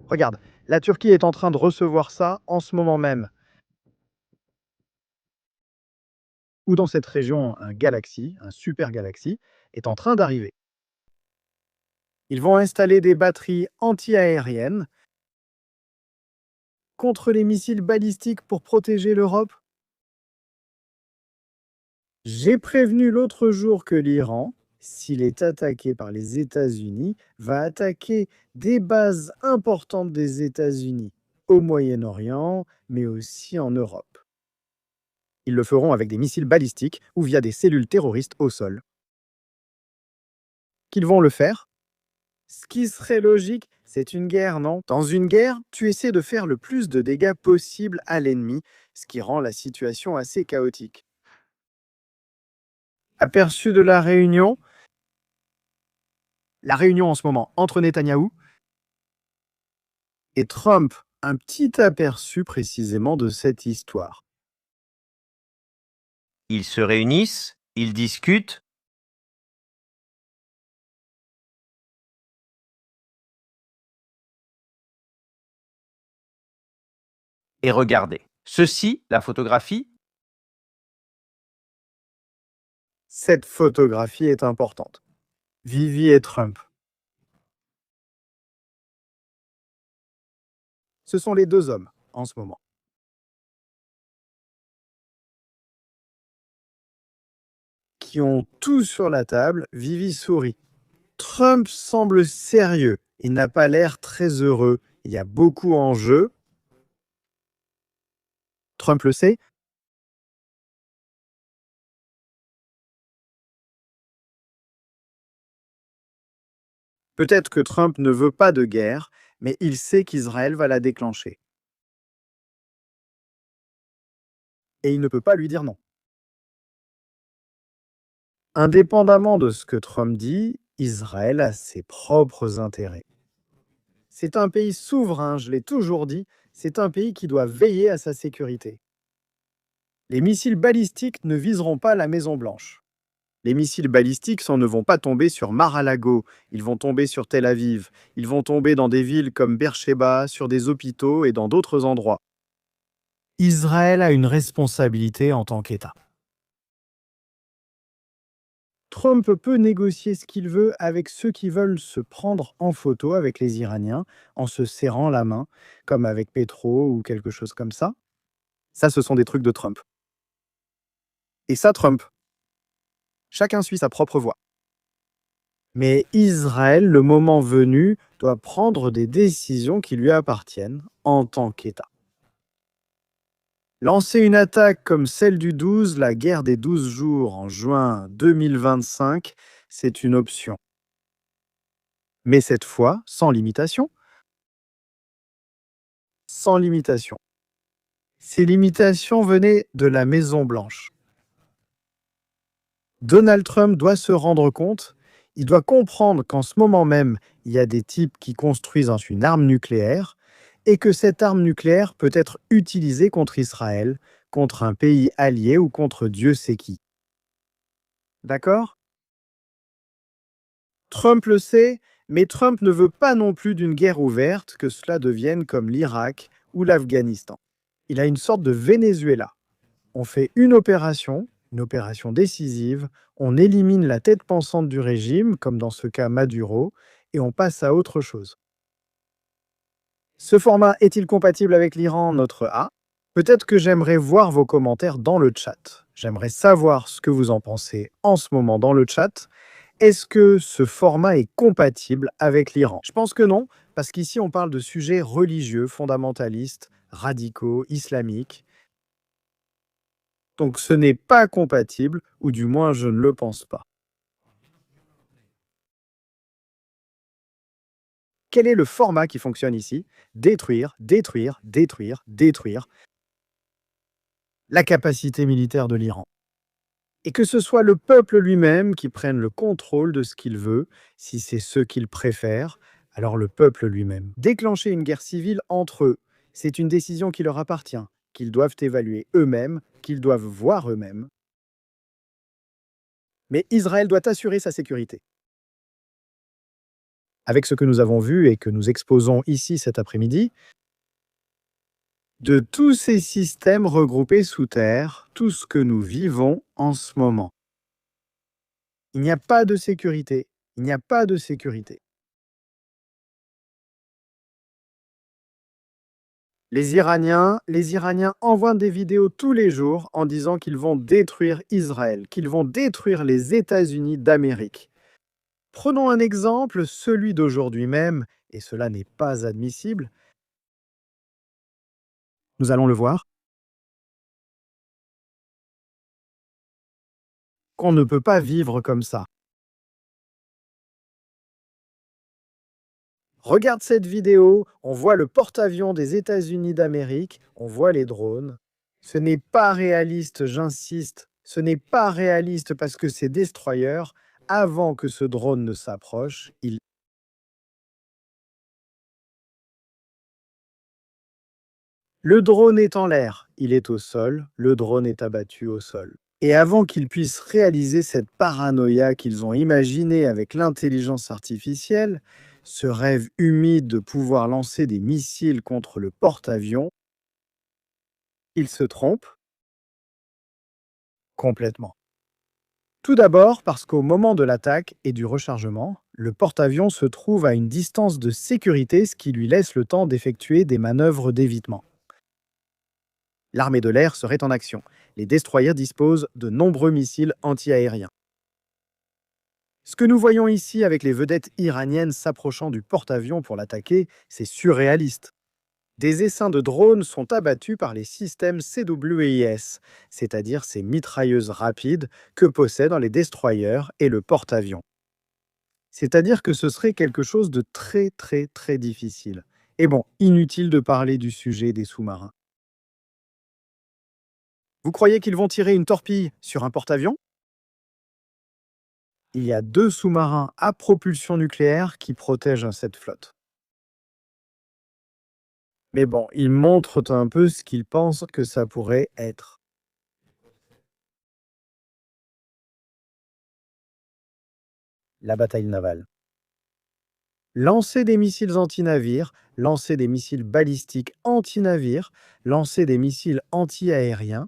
Regarde, la Turquie est en train de recevoir ça en ce moment même. Ou dans cette région, un galaxie, un super galaxie, est en train d'arriver. Ils vont installer des batteries anti-aériennes contre les missiles balistiques pour protéger l'Europe. J'ai prévenu l'autre jour que l'Iran, s'il est attaqué par les États-Unis, va attaquer des bases importantes des États-Unis au Moyen-Orient, mais aussi en Europe. Ils le feront avec des missiles balistiques ou via des cellules terroristes au sol. Qu'ils vont le faire? Ce qui serait logique, c'est une guerre, non? Dans une guerre, tu essaies de faire le plus de dégâts possible à l'ennemi, ce qui rend la situation assez chaotique. Aperçu de la réunion en ce moment entre Netanyahou et Trump, un petit aperçu précisément de cette histoire. Ils se réunissent, ils discutent. Et regardez, ceci, la photographie, Cette photographie est importante. Vivi et Trump. Ce sont les deux hommes en ce moment. Qui ont tout sur la table, Vivi sourit. Trump semble sérieux. Il n'a pas l'air très heureux. Il y a beaucoup en jeu. Trump le sait. Peut-être que Trump ne veut pas de guerre, mais il sait qu'Israël va la déclencher. Et il ne peut pas lui dire non. Indépendamment de ce que Trump dit, Israël a ses propres intérêts. C'est un pays souverain, je l'ai toujours dit, c'est un pays qui doit veiller à sa sécurité. Les missiles balistiques ne viseront pas la Maison-Blanche. Les missiles balistiques ne vont pas tomber sur Mar-a-Lago, ils vont tomber sur Tel Aviv, ils vont tomber dans des villes comme Beersheba, sur des hôpitaux et dans d'autres endroits. Israël a une responsabilité en tant qu'État. Trump peut négocier ce qu'il veut avec ceux qui veulent se prendre en photo avec les Iraniens en se serrant la main, comme avec Petro ou quelque chose comme ça. Ça, ce sont des trucs de Trump. Et ça, Trump. Chacun suit sa propre voie. Mais Israël, le moment venu, doit prendre des décisions qui lui appartiennent en tant qu'État. Lancer une attaque comme celle du 12, la guerre des 12 jours en juin 2025, c'est une option. Mais cette fois, sans limitation. Sans limitation. Ces limitations venaient de la Maison-Blanche. Donald Trump doit se rendre compte, il doit comprendre qu'en ce moment même, il y a des types qui construisent une arme nucléaire et que cette arme nucléaire peut être utilisée contre Israël, contre un pays allié ou contre Dieu sait qui. D'accord? Trump le sait, mais Trump ne veut pas non plus d'une guerre ouverte, que cela devienne comme l'Irak ou l'Afghanistan. Il a une sorte de Venezuela. On fait une opération décisive, on élimine la tête pensante du régime, comme dans ce cas Maduro, et on passe à autre chose. Ce format est-il compatible avec l'Iran, notre A? Peut-être que j'aimerais voir vos commentaires dans le chat. J'aimerais savoir ce que vous en pensez en ce moment dans le chat. Est-ce que ce format est compatible avec l'Iran? Je pense que non, parce qu'ici on parle de sujets religieux, fondamentalistes, radicaux, islamiques. Donc ce n'est pas compatible, ou du moins je ne le pense pas. Quel est le format qui fonctionne ici? Détruire, détruire, détruire, détruire la capacité militaire de l'Iran. Et que ce soit le peuple lui-même qui prenne le contrôle de ce qu'il veut, si c'est ce qu'il préfère, alors le peuple lui-même. Déclencher une guerre civile entre eux, c'est une décision qui leur appartient, qu'ils doivent évaluer eux-mêmes, qu'ils doivent voir eux-mêmes. Mais Israël doit assurer sa sécurité. Avec ce que nous avons vu et que nous exposons ici cet après-midi, de tous ces systèmes regroupés sous terre, tout ce que nous vivons en ce moment. Il n'y a pas de sécurité. Il n'y a pas de sécurité. Les Iraniens envoient des vidéos tous les jours en disant qu'ils vont détruire Israël, qu'ils vont détruire les États-Unis d'Amérique. Prenons un exemple, celui d'aujourd'hui même, et cela n'est pas admissible. Nous allons le voir. Qu'on ne peut pas vivre comme ça. Regarde cette vidéo, on voit le porte-avions des États-Unis d'Amérique, on voit les drones. Ce n'est pas réaliste, j'insiste, ce n'est pas réaliste parce que ces destroyers, avant que ce drone ne s'approche, le drone est en l'air, il est au sol, le drone est abattu au sol. Et avant qu'ils puissent réaliser cette paranoïa qu'ils ont imaginée avec l'intelligence artificielle, ce rêve humide de pouvoir lancer des missiles contre le porte-avions, ils se trompent complètement. Tout d'abord parce qu'au moment de l'attaque et du rechargement, le porte-avions se trouve à une distance de sécurité, ce qui lui laisse le temps d'effectuer des manœuvres d'évitement. L'armée de l'air serait en action. Les destroyers disposent de nombreux missiles anti-aériens. Ce que nous voyons ici avec les vedettes iraniennes s'approchant du porte-avions pour l'attaquer, c'est surréaliste. Des essaims de drones sont abattus par les systèmes CWIS, c'est-à-dire ces mitrailleuses rapides que possèdent les destroyers et le porte-avions. C'est-à-dire que ce serait quelque chose de très très très difficile. Et bon, inutile de parler du sujet des sous-marins. Vous croyez qu'ils vont tirer une torpille sur un porte-avions? Il y a 2 sous-marins à propulsion nucléaire qui protègent cette flotte. Mais bon, ils montrent un peu ce qu'ils pensent que ça pourrait être. La bataille navale. Lancer des missiles anti-navires, lancer des missiles balistiques anti-navires, lancer des missiles anti-aériens.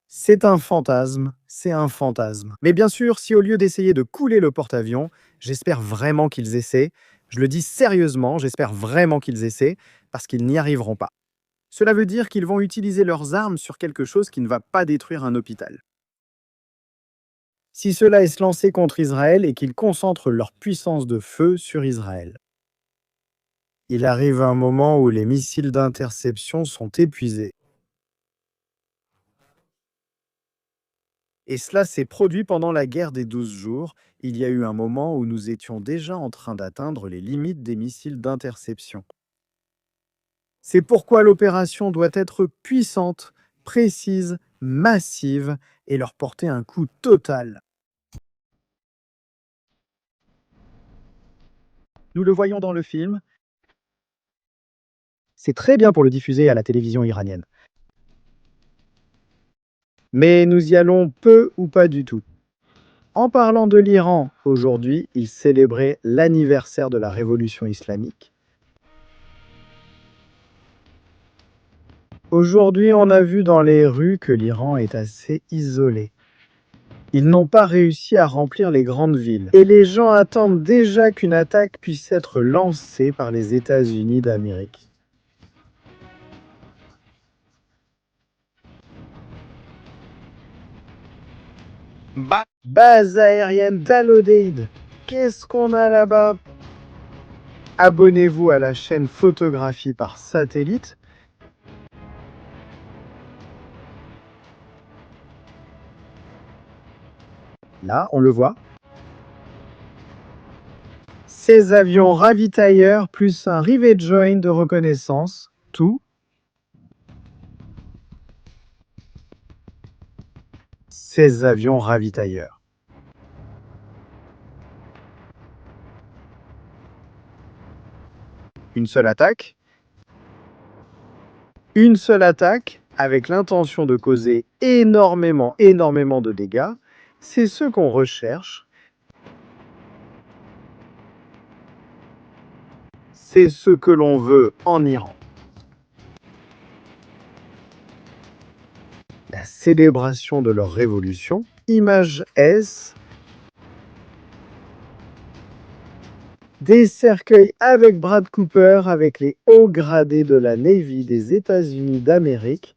C'est un fantasme, c'est un fantasme. Mais bien sûr, si au lieu d'essayer de couler le porte-avions, j'espère vraiment qu'ils essaient, je le dis sérieusement, j'espère vraiment qu'ils essaient, parce qu'ils n'y arriveront pas. Cela veut dire qu'ils vont utiliser leurs armes sur quelque chose qui ne va pas détruire un hôpital. Si cela est se lancer contre Israël et qu'ils concentrent leur puissance de feu sur Israël. Il arrive un moment où les missiles d'interception sont épuisés. Et cela s'est produit pendant la guerre des 12 jours. Il y a eu un moment où nous étions déjà en train d'atteindre les limites des missiles d'interception. C'est pourquoi l'opération doit être puissante, précise, massive et leur porter un coup total. Nous le voyons dans le film. C'est très bien pour le diffuser à la télévision iranienne. Mais nous y allons peu ou pas du tout. En parlant de l'Iran, aujourd'hui, il célébrait l'anniversaire de la révolution islamique. Aujourd'hui, on a vu dans les rues que l'Iran est assez isolé. Ils n'ont pas réussi à remplir les grandes villes. Et les gens attendent déjà qu'une attaque puisse être lancée par les États-Unis d'Amérique. Base aérienne d'Al-Odeid. Qu'est-ce qu'on a là-bas? Abonnez-vous à la chaîne Photographie par satellite. Là, on le voit. Ces avions ravitailleurs plus un rivet joint de reconnaissance, tout. Ces avions ravitailleurs. Une seule attaque. Une seule attaque avec l'intention de causer énormément de dégâts. C'est ce qu'on recherche. C'est ce que l'on veut en Iran. La célébration de leur révolution. Image S. Des cercueils avec Brad Cooper, avec les hauts gradés de la Navy des États-Unis d'Amérique.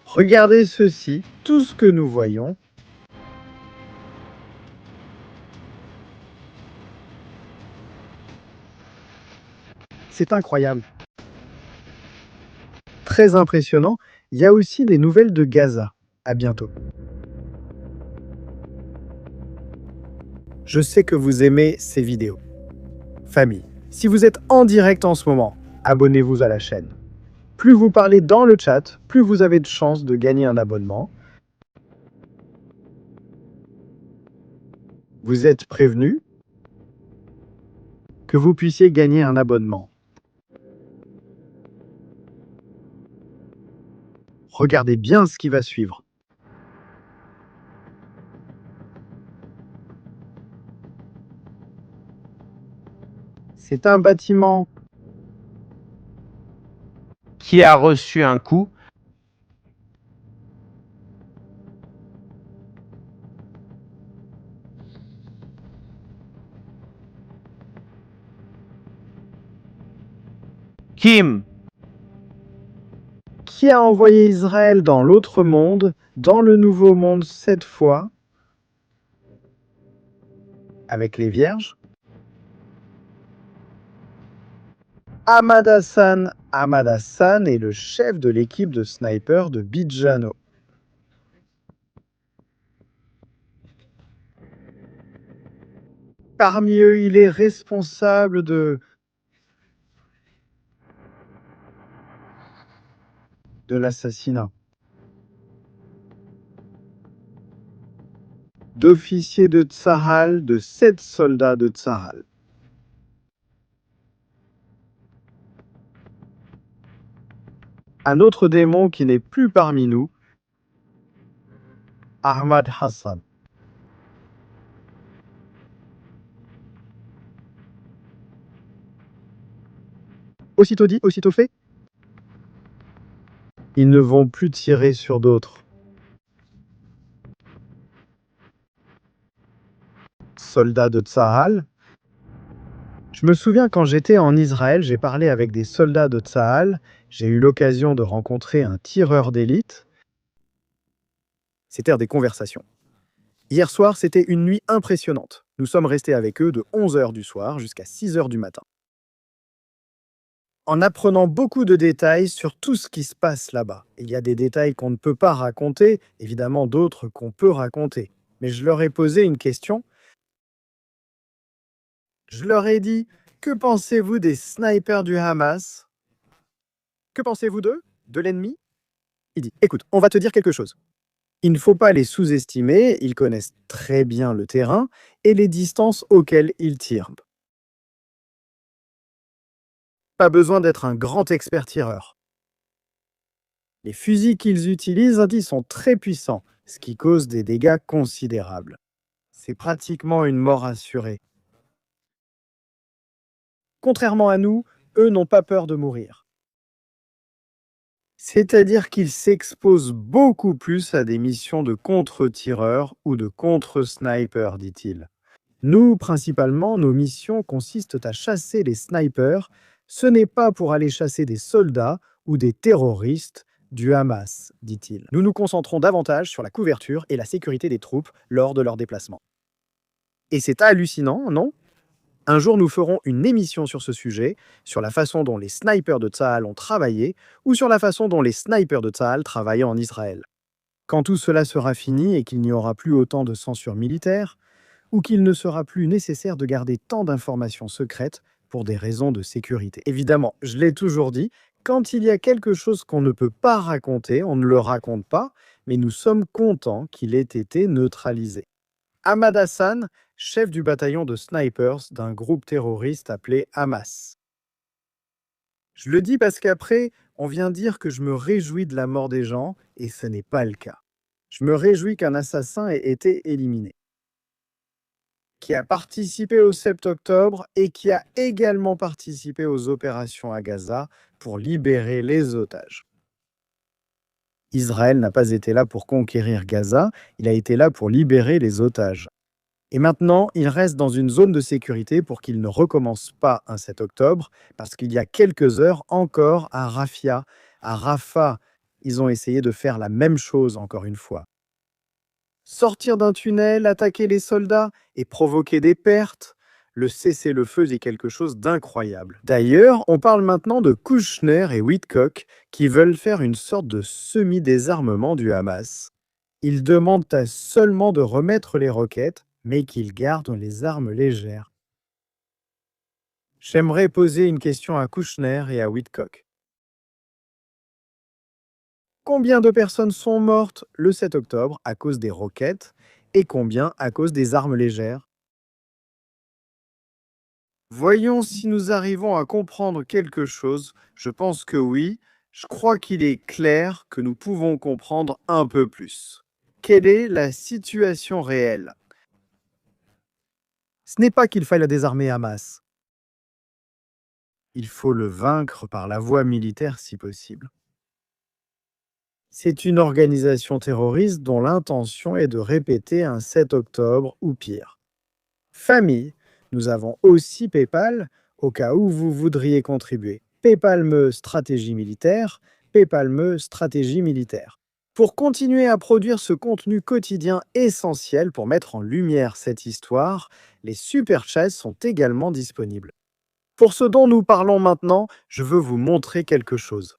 Regardez ceci, tout ce que nous voyons. C'est incroyable. Très impressionnant. Il y a aussi des nouvelles de Gaza. À bientôt. Je sais que vous aimez ces vidéos. Famille, si vous êtes en direct en ce moment, abonnez-vous à la chaîne. Plus vous parlez dans le chat, plus vous avez de chances de gagner un abonnement. Vous êtes prévenus que vous puissiez gagner un abonnement. Regardez bien ce qui va suivre. C'est un bâtiment. Qui a reçu un coup? Kim. Qui a envoyé Israël dans l'autre monde, dans le nouveau monde cette fois, avec les vierges? Ahmad Hassan. Ahmad Hassan est le chef de l'équipe de snipers de Bijano. Parmi eux, il est responsable de l'assassinat d'officiers de Tsahal, de 7 soldats de Tsahal. Un autre démon qui n'est plus parmi nous, Ahmad Hassan. Aussitôt dit, aussitôt fait. Ils ne vont plus tirer sur d'autres. Soldats de Tsahal. Je me souviens quand j'étais en Israël, j'ai parlé avec des soldats de Tsahal, j'ai eu l'occasion de rencontrer un tireur d'élite. C'était des conversations. Hier soir, c'était une nuit impressionnante. Nous sommes restés avec eux de 11 h du soir jusqu'à 6 h du matin. En apprenant beaucoup de détails sur tout ce qui se passe là-bas. Il y a des détails qu'on ne peut pas raconter, évidemment d'autres qu'on peut raconter. Mais je leur ai posé une question. Je leur ai dit, que pensez-vous des snipers du Hamas? Que pensez-vous d'eux? De l'ennemi? Il dit, écoute, on va te dire quelque chose. Il ne faut pas les sous-estimer, ils connaissent très bien le terrain et les distances auxquelles ils tirent. Pas besoin d'être un grand expert tireur. Les fusils qu'ils utilisent sont très puissants, ce qui cause des dégâts considérables. C'est pratiquement une mort assurée. Contrairement à nous, eux n'ont pas peur de mourir. C'est-à-dire qu'ils s'exposent beaucoup plus à des missions de contre-tireurs ou de contre-snipers, dit-il. Nous, principalement, nos missions consistent à chasser les snipers. Ce n'est pas pour aller chasser des soldats ou des terroristes du Hamas, dit-il. Nous nous concentrons davantage sur la couverture et la sécurité des troupes lors de leur déplacement. Et c'est hallucinant, non? Un jour, nous ferons une émission sur ce sujet, sur la façon dont les snipers de Tsahal ont travaillé ou sur la façon dont les snipers de Tsahal travaillent en Israël. Quand tout cela sera fini et qu'il n'y aura plus autant de censure militaire, ou qu'il ne sera plus nécessaire de garder tant d'informations secrètes pour des raisons de sécurité. Évidemment, je l'ai toujours dit, quand il y a quelque chose qu'on ne peut pas raconter, on ne le raconte pas, mais nous sommes contents qu'il ait été neutralisé. Ahmad Hassan, chef du bataillon de snipers d'un groupe terroriste appelé Hamas. Je le dis parce qu'après, on vient dire que je me réjouis de la mort des gens, et ce n'est pas le cas. Je me réjouis qu'un assassin ait été éliminé, qui a participé au 7 octobre et qui a également participé aux opérations à Gaza pour libérer les otages. Israël n'a pas été là pour conquérir Gaza, il a été là pour libérer les otages. Et maintenant, il reste dans une zone de sécurité pour qu'il ne recommence pas un 7 octobre, parce qu'il y a quelques heures encore à Rafia, à Rafah, ils ont essayé de faire la même chose encore une fois. Sortir d'un tunnel, attaquer les soldats et provoquer des pertes, le cessez-le-feu est quelque chose d'incroyable. D'ailleurs, on parle maintenant de Kouchner et Whitcock qui veulent faire une sorte de semi-désarmement du Hamas. Ils demandent seulement de remettre les roquettes, mais qu'ils gardent les armes légères. J'aimerais poser une question à Kouchner et à Whitcock. Combien de personnes sont mortes le 7 octobre à cause des roquettes et combien à cause des armes légères? Voyons si nous arrivons à comprendre quelque chose. Je pense que oui. Je crois qu'il est clair que nous pouvons comprendre un peu plus. Quelle est la situation réelle? Ce n'est pas qu'il faille désarmer Hamas. Il faut le vaincre par la voie militaire si possible. C'est une organisation terroriste dont l'intention est de répéter un 7 octobre ou pire. Famille, nous avons aussi PayPal au cas où vous voudriez contribuer. PayPal me stratégie militaire, PayPal me stratégie militaire. Pour continuer à produire ce contenu quotidien essentiel pour mettre en lumière cette histoire, les super chats sont également disponibles. Pour ce dont nous parlons maintenant, je veux vous montrer quelque chose.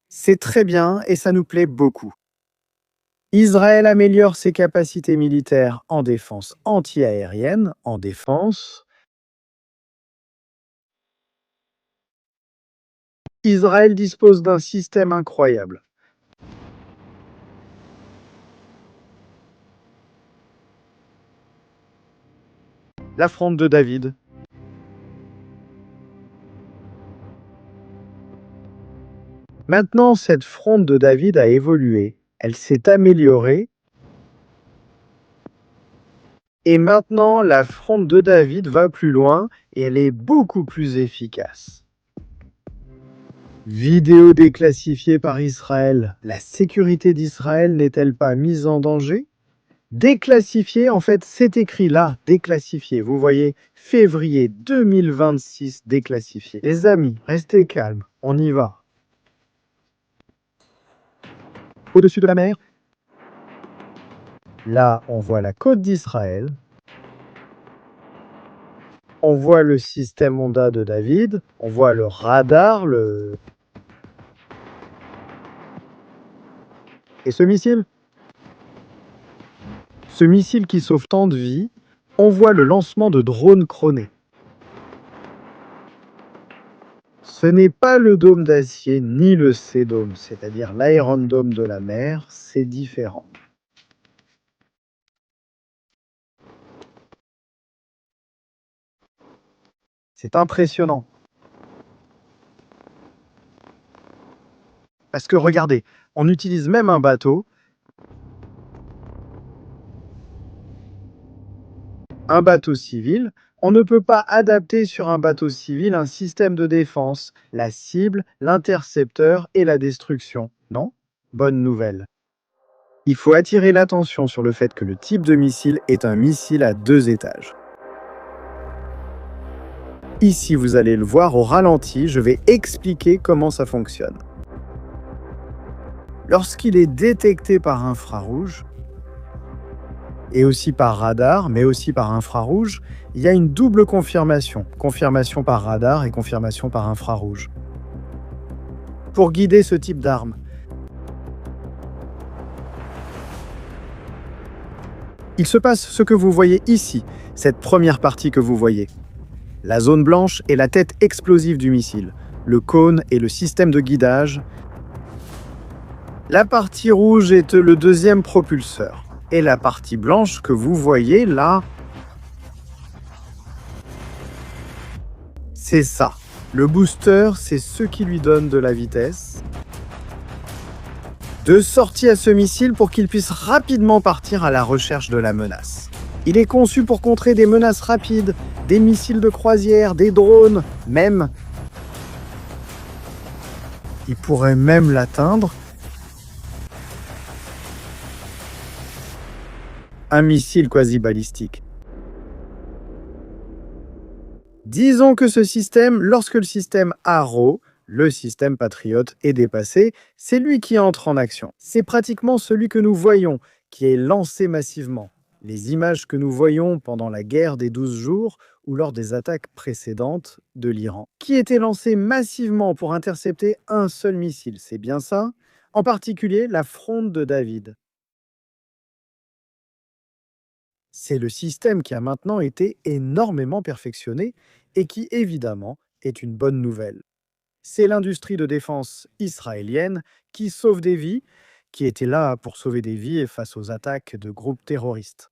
C'est très bien et ça nous plaît beaucoup. Israël améliore ses capacités militaires en défense anti-aérienne, en défense. Israël dispose d'un système incroyable. La fronde de David. Maintenant, cette fronde de David a évolué. Elle s'est améliorée. Et maintenant, la fronde de David va plus loin et elle est beaucoup plus efficace. Vidéo déclassifiée par Israël. La sécurité d'Israël n'est-elle pas mise en danger? Déclassifié, en fait, c'est écrit là, déclassifié. Vous voyez, février 2026, déclassifié. Les amis, restez calmes, on y va. Au-dessus de la mer, là, on voit la côte d'Israël. On voit le système Honda de David. On voit le radar, Et ce missile? Ce missile qui sauve tant de vies, on voit le lancement de drones chronés. Ce n'est pas le dôme d'acier ni le C-dôme, c'est-à-dire l'Iron Dome de la mer, c'est différent. C'est impressionnant. Parce que regardez, on utilise même un bateau civil. On ne peut pas adapter sur un bateau civil un système de défense, la cible, l'intercepteur et la destruction. Non? Bonne nouvelle. Il faut attirer l'attention sur le fait que le type de missile est un missile à 2 étages. Ici, vous allez le voir au ralenti, je vais expliquer comment ça fonctionne. Lorsqu'il est détecté par infrarouge, et aussi par radar, mais aussi par infrarouge, il y a une double confirmation. Confirmation par radar et confirmation par infrarouge. Pour guider ce type d'arme, il se passe ce que vous voyez ici, cette première partie que vous voyez. La zone blanche est la tête explosive du missile, le cône est le système de guidage. La partie rouge est le deuxième propulseur. Et la partie blanche que vous voyez là, c'est ça. Le booster, c'est ce qui lui donne de la vitesse de sortie à ce missile pour qu'il puisse rapidement partir à la recherche de la menace. Il est conçu pour contrer des menaces rapides, des missiles de croisière, des drones, même. Il pourrait même l'atteindre. Un missile quasi-balistique. Disons que ce système, lorsque le système Arrow, le système Patriot, est dépassé, c'est lui qui entre en action. C'est pratiquement celui que nous voyons, qui est lancé massivement. Les images que nous voyons pendant la guerre des 12 jours ou lors des attaques précédentes de l'Iran, qui était lancé massivement pour intercepter un seul missile, c'est bien ça? En particulier la fronde de David. C'est le système qui a maintenant été énormément perfectionné et qui, évidemment, est une bonne nouvelle. C'est l'industrie de défense israélienne qui sauve des vies, qui était là pour sauver des vies face aux attaques de groupes terroristes.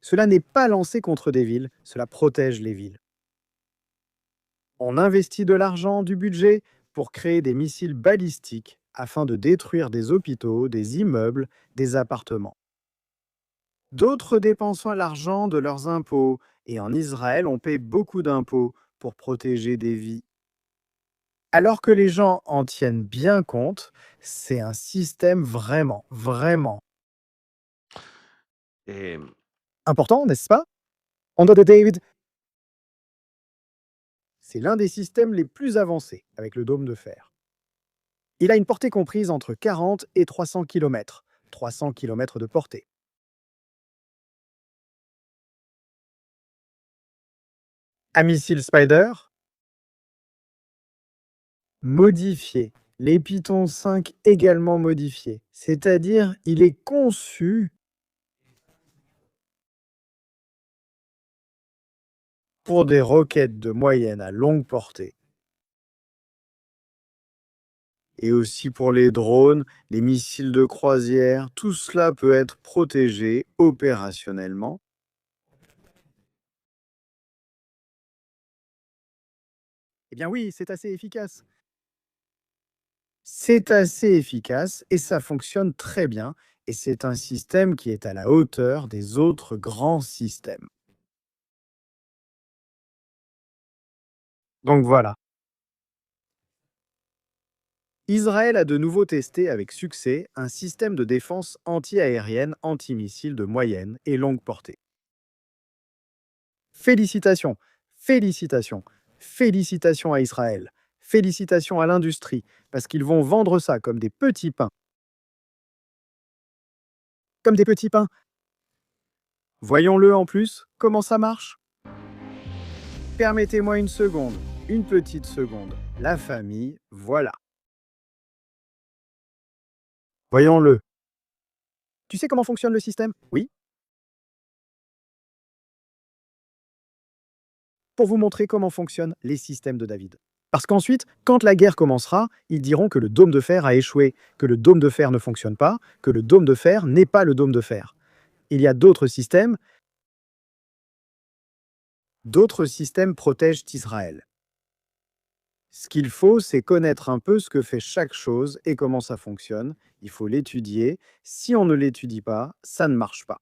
Cela n'est pas lancé contre des villes, cela protège les villes. On investit de l'argent, du budget pour créer des missiles balistiques afin de détruire des hôpitaux, des immeubles, des appartements. D'autres dépensent l'argent de leurs impôts, et en Israël, on paie beaucoup d'impôts pour protéger des vies. Alors que les gens en tiennent bien compte, c'est un système vraiment Et important, n'est-ce pas? Onda de David, c'est l'un des systèmes les plus avancés avec le dôme de fer. Il a une portée comprise entre 40 et 300 km, 300 km de portée. Un missile Spider, modifié. Les Python 5 également modifiés. C'est-à-dire, il est conçu pour des roquettes de moyenne à longue portée. Et aussi pour les drones, les missiles de croisière, tout cela peut être protégé opérationnellement. Eh bien oui, c'est assez efficace. C'est assez efficace et ça fonctionne très bien. Et c'est un système qui est à la hauteur des autres grands systèmes. Donc voilà. Israël a de nouveau testé avec succès un système de défense anti-aérienne antimissile de moyenne et longue portée. Félicitations, félicitations, félicitations à Israël, félicitations à l'industrie, parce qu'ils vont vendre ça comme des petits pains. Comme des petits pains. Voyons-le en plus, comment ça marche. Permettez-moi une seconde, une petite seconde. La famille, voilà. Voyons-le. Tu sais comment fonctionne le système? Oui. Pour vous montrer comment fonctionnent les systèmes de David. Parce qu'ensuite, quand la guerre commencera, ils diront que le dôme de fer a échoué, que le dôme de fer ne fonctionne pas, que le dôme de fer n'est pas le dôme de fer. Il y a d'autres systèmes protègent Israël. Ce qu'il faut, c'est connaître un peu ce que fait chaque chose et comment ça fonctionne. Il faut l'étudier. Si on ne l'étudie pas, ça ne marche pas.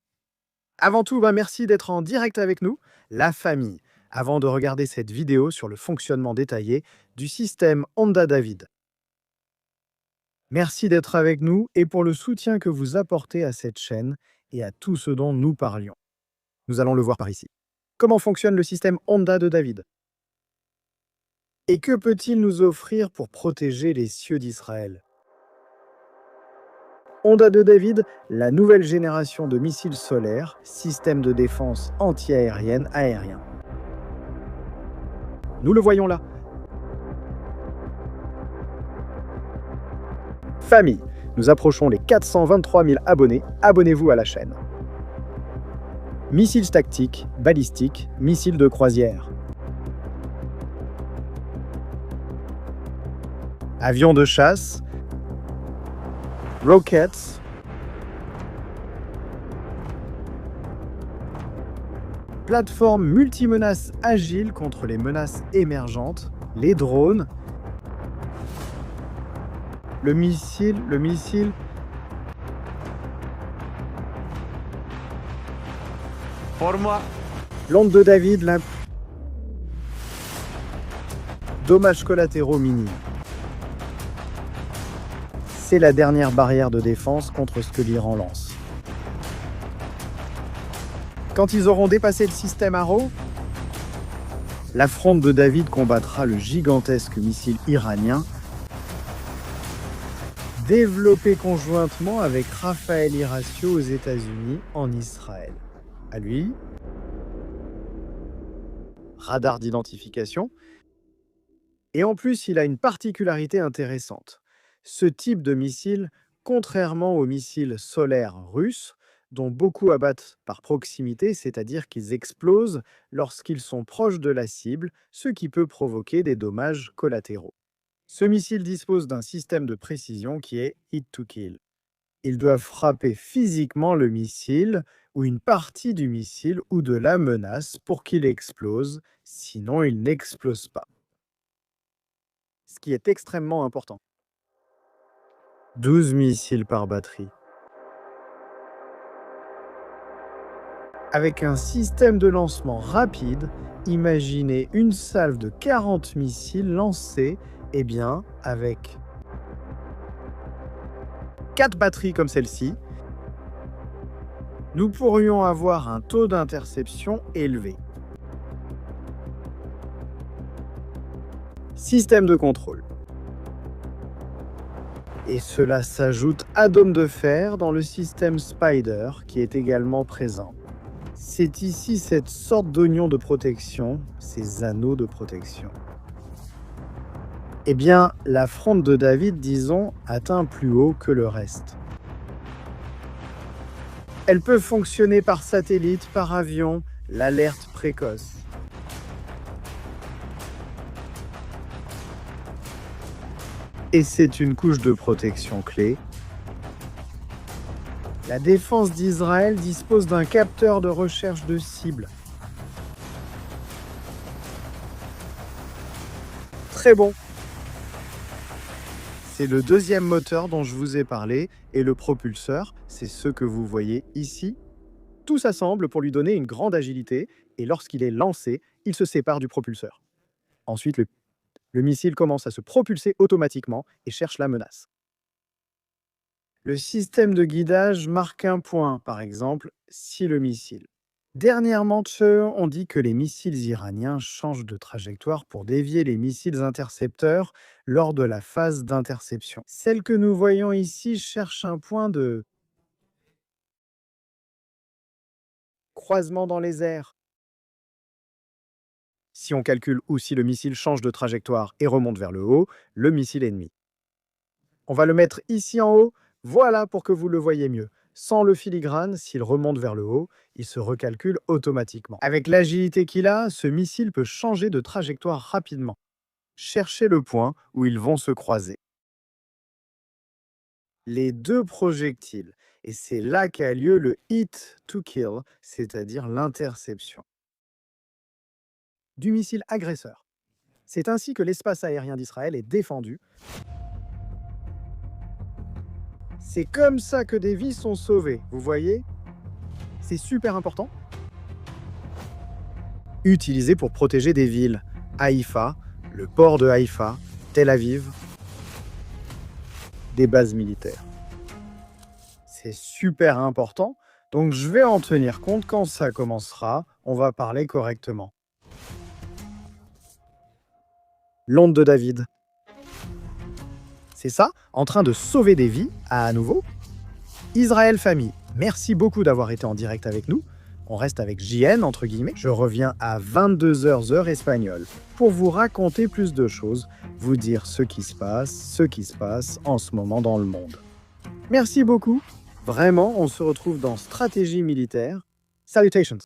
Avant tout, merci d'être en direct avec nous, la famille, avant de regarder cette vidéo sur le fonctionnement détaillé du système Honda David. Merci d'être avec nous et pour le soutien que vous apportez à cette chaîne et à tout ce dont nous parlions. Nous allons le voir par ici. Comment fonctionne le système Honda de David? Et que peut-il nous offrir pour protéger les cieux d'Israël? Honda de David, la nouvelle génération de missiles solaires, système de défense anti-aérienne aérien. Nous le voyons là. Famille, nous approchons les 423 000 abonnés. Abonnez-vous à la chaîne. Missiles tactiques, balistiques, missiles de croisière. Avions de chasse, rockets, plateforme multimenaces agile contre les menaces émergentes, les drones, le missile, pour moi, l'onde de David, dommages collatéraux minimes. C'est la dernière barrière de défense contre ce que l'Iran lance. Quand ils auront dépassé le système Arrow, la fronde de David combattra le gigantesque missile iranien développé conjointement avec Rafael Iracio aux États-Unis en Israël. À lui, radar d'identification. Et en plus, il a une particularité intéressante. Ce type de missile, contrairement aux missiles solaires russes, dont beaucoup abattent par proximité, c'est-à-dire qu'ils explosent lorsqu'ils sont proches de la cible, ce qui peut provoquer des dommages collatéraux. Ce missile dispose d'un système de précision qui est hit to kill. Ils doivent frapper physiquement le missile ou une partie du missile ou de la menace pour qu'il explose, sinon il n'explose pas. ce qui est extrêmement important. 12 missiles par batterie. Avec un système de lancement rapide, imaginez une salve de 40 missiles lancés, avec 4 batteries comme celle-ci, nous pourrions avoir un taux d'interception élevé. Système de contrôle. Et cela s'ajoute à Dôme de Fer dans le système Spider qui est également présent. C'est ici cette sorte d'oignon de protection, ces anneaux de protection. La fronde de David, disons, atteint plus haut que le reste. Elle peut fonctionner par satellite, par avion, l'alerte précoce. Et c'est une couche de protection clé. La défense d'Israël dispose d'un capteur de recherche de cibles. Très bon. C'est le deuxième moteur dont je vous ai parlé et le propulseur, c'est ce que vous voyez ici. Tout s'assemble pour lui donner une grande agilité et lorsqu'il est lancé, il se sépare du propulseur. Ensuite, le missile commence à se propulser automatiquement et cherche la menace. Le système de guidage marque un point, par exemple, si le missile. Dernièrement, on dit que les missiles iraniens changent de trajectoire pour dévier les missiles intercepteurs lors de la phase d'interception. Celle que nous voyons ici cherche un point de croisement dans les airs. Si on calcule ou si le missile change de trajectoire et remonte vers le haut, le missile ennemi. On va le mettre ici en haut, voilà pour que vous le voyez mieux. Sans le filigrane, s'il remonte vers le haut, il se recalcule automatiquement. Avec l'agilité qu'il a, ce missile peut changer de trajectoire rapidement. Cherchez le point où ils vont se croiser. Les deux projectiles, et c'est là qu'a lieu le hit to kill, c'est-à-dire l'interception du missile agresseur. C'est ainsi que l'espace aérien d'Israël est défendu. C'est comme ça que des vies sont sauvées, vous voyez? C'est super important. Utilisé pour protéger des villes. Haïfa, le port de Haïfa, Tel Aviv, des bases militaires. C'est super important, donc je vais en tenir compte quand ça commencera, on va parler correctement. L'onde de David. C'est ça, en train de sauver des vies, à nouveau. Israël Famille, merci beaucoup d'avoir été en direct avec nous. On reste avec JN, entre guillemets. Je reviens à 22h heure espagnole pour vous raconter plus de choses, vous dire ce qui se passe en ce moment dans le monde. Merci beaucoup. Vraiment, on se retrouve dans Stratégie militaire. Salutations.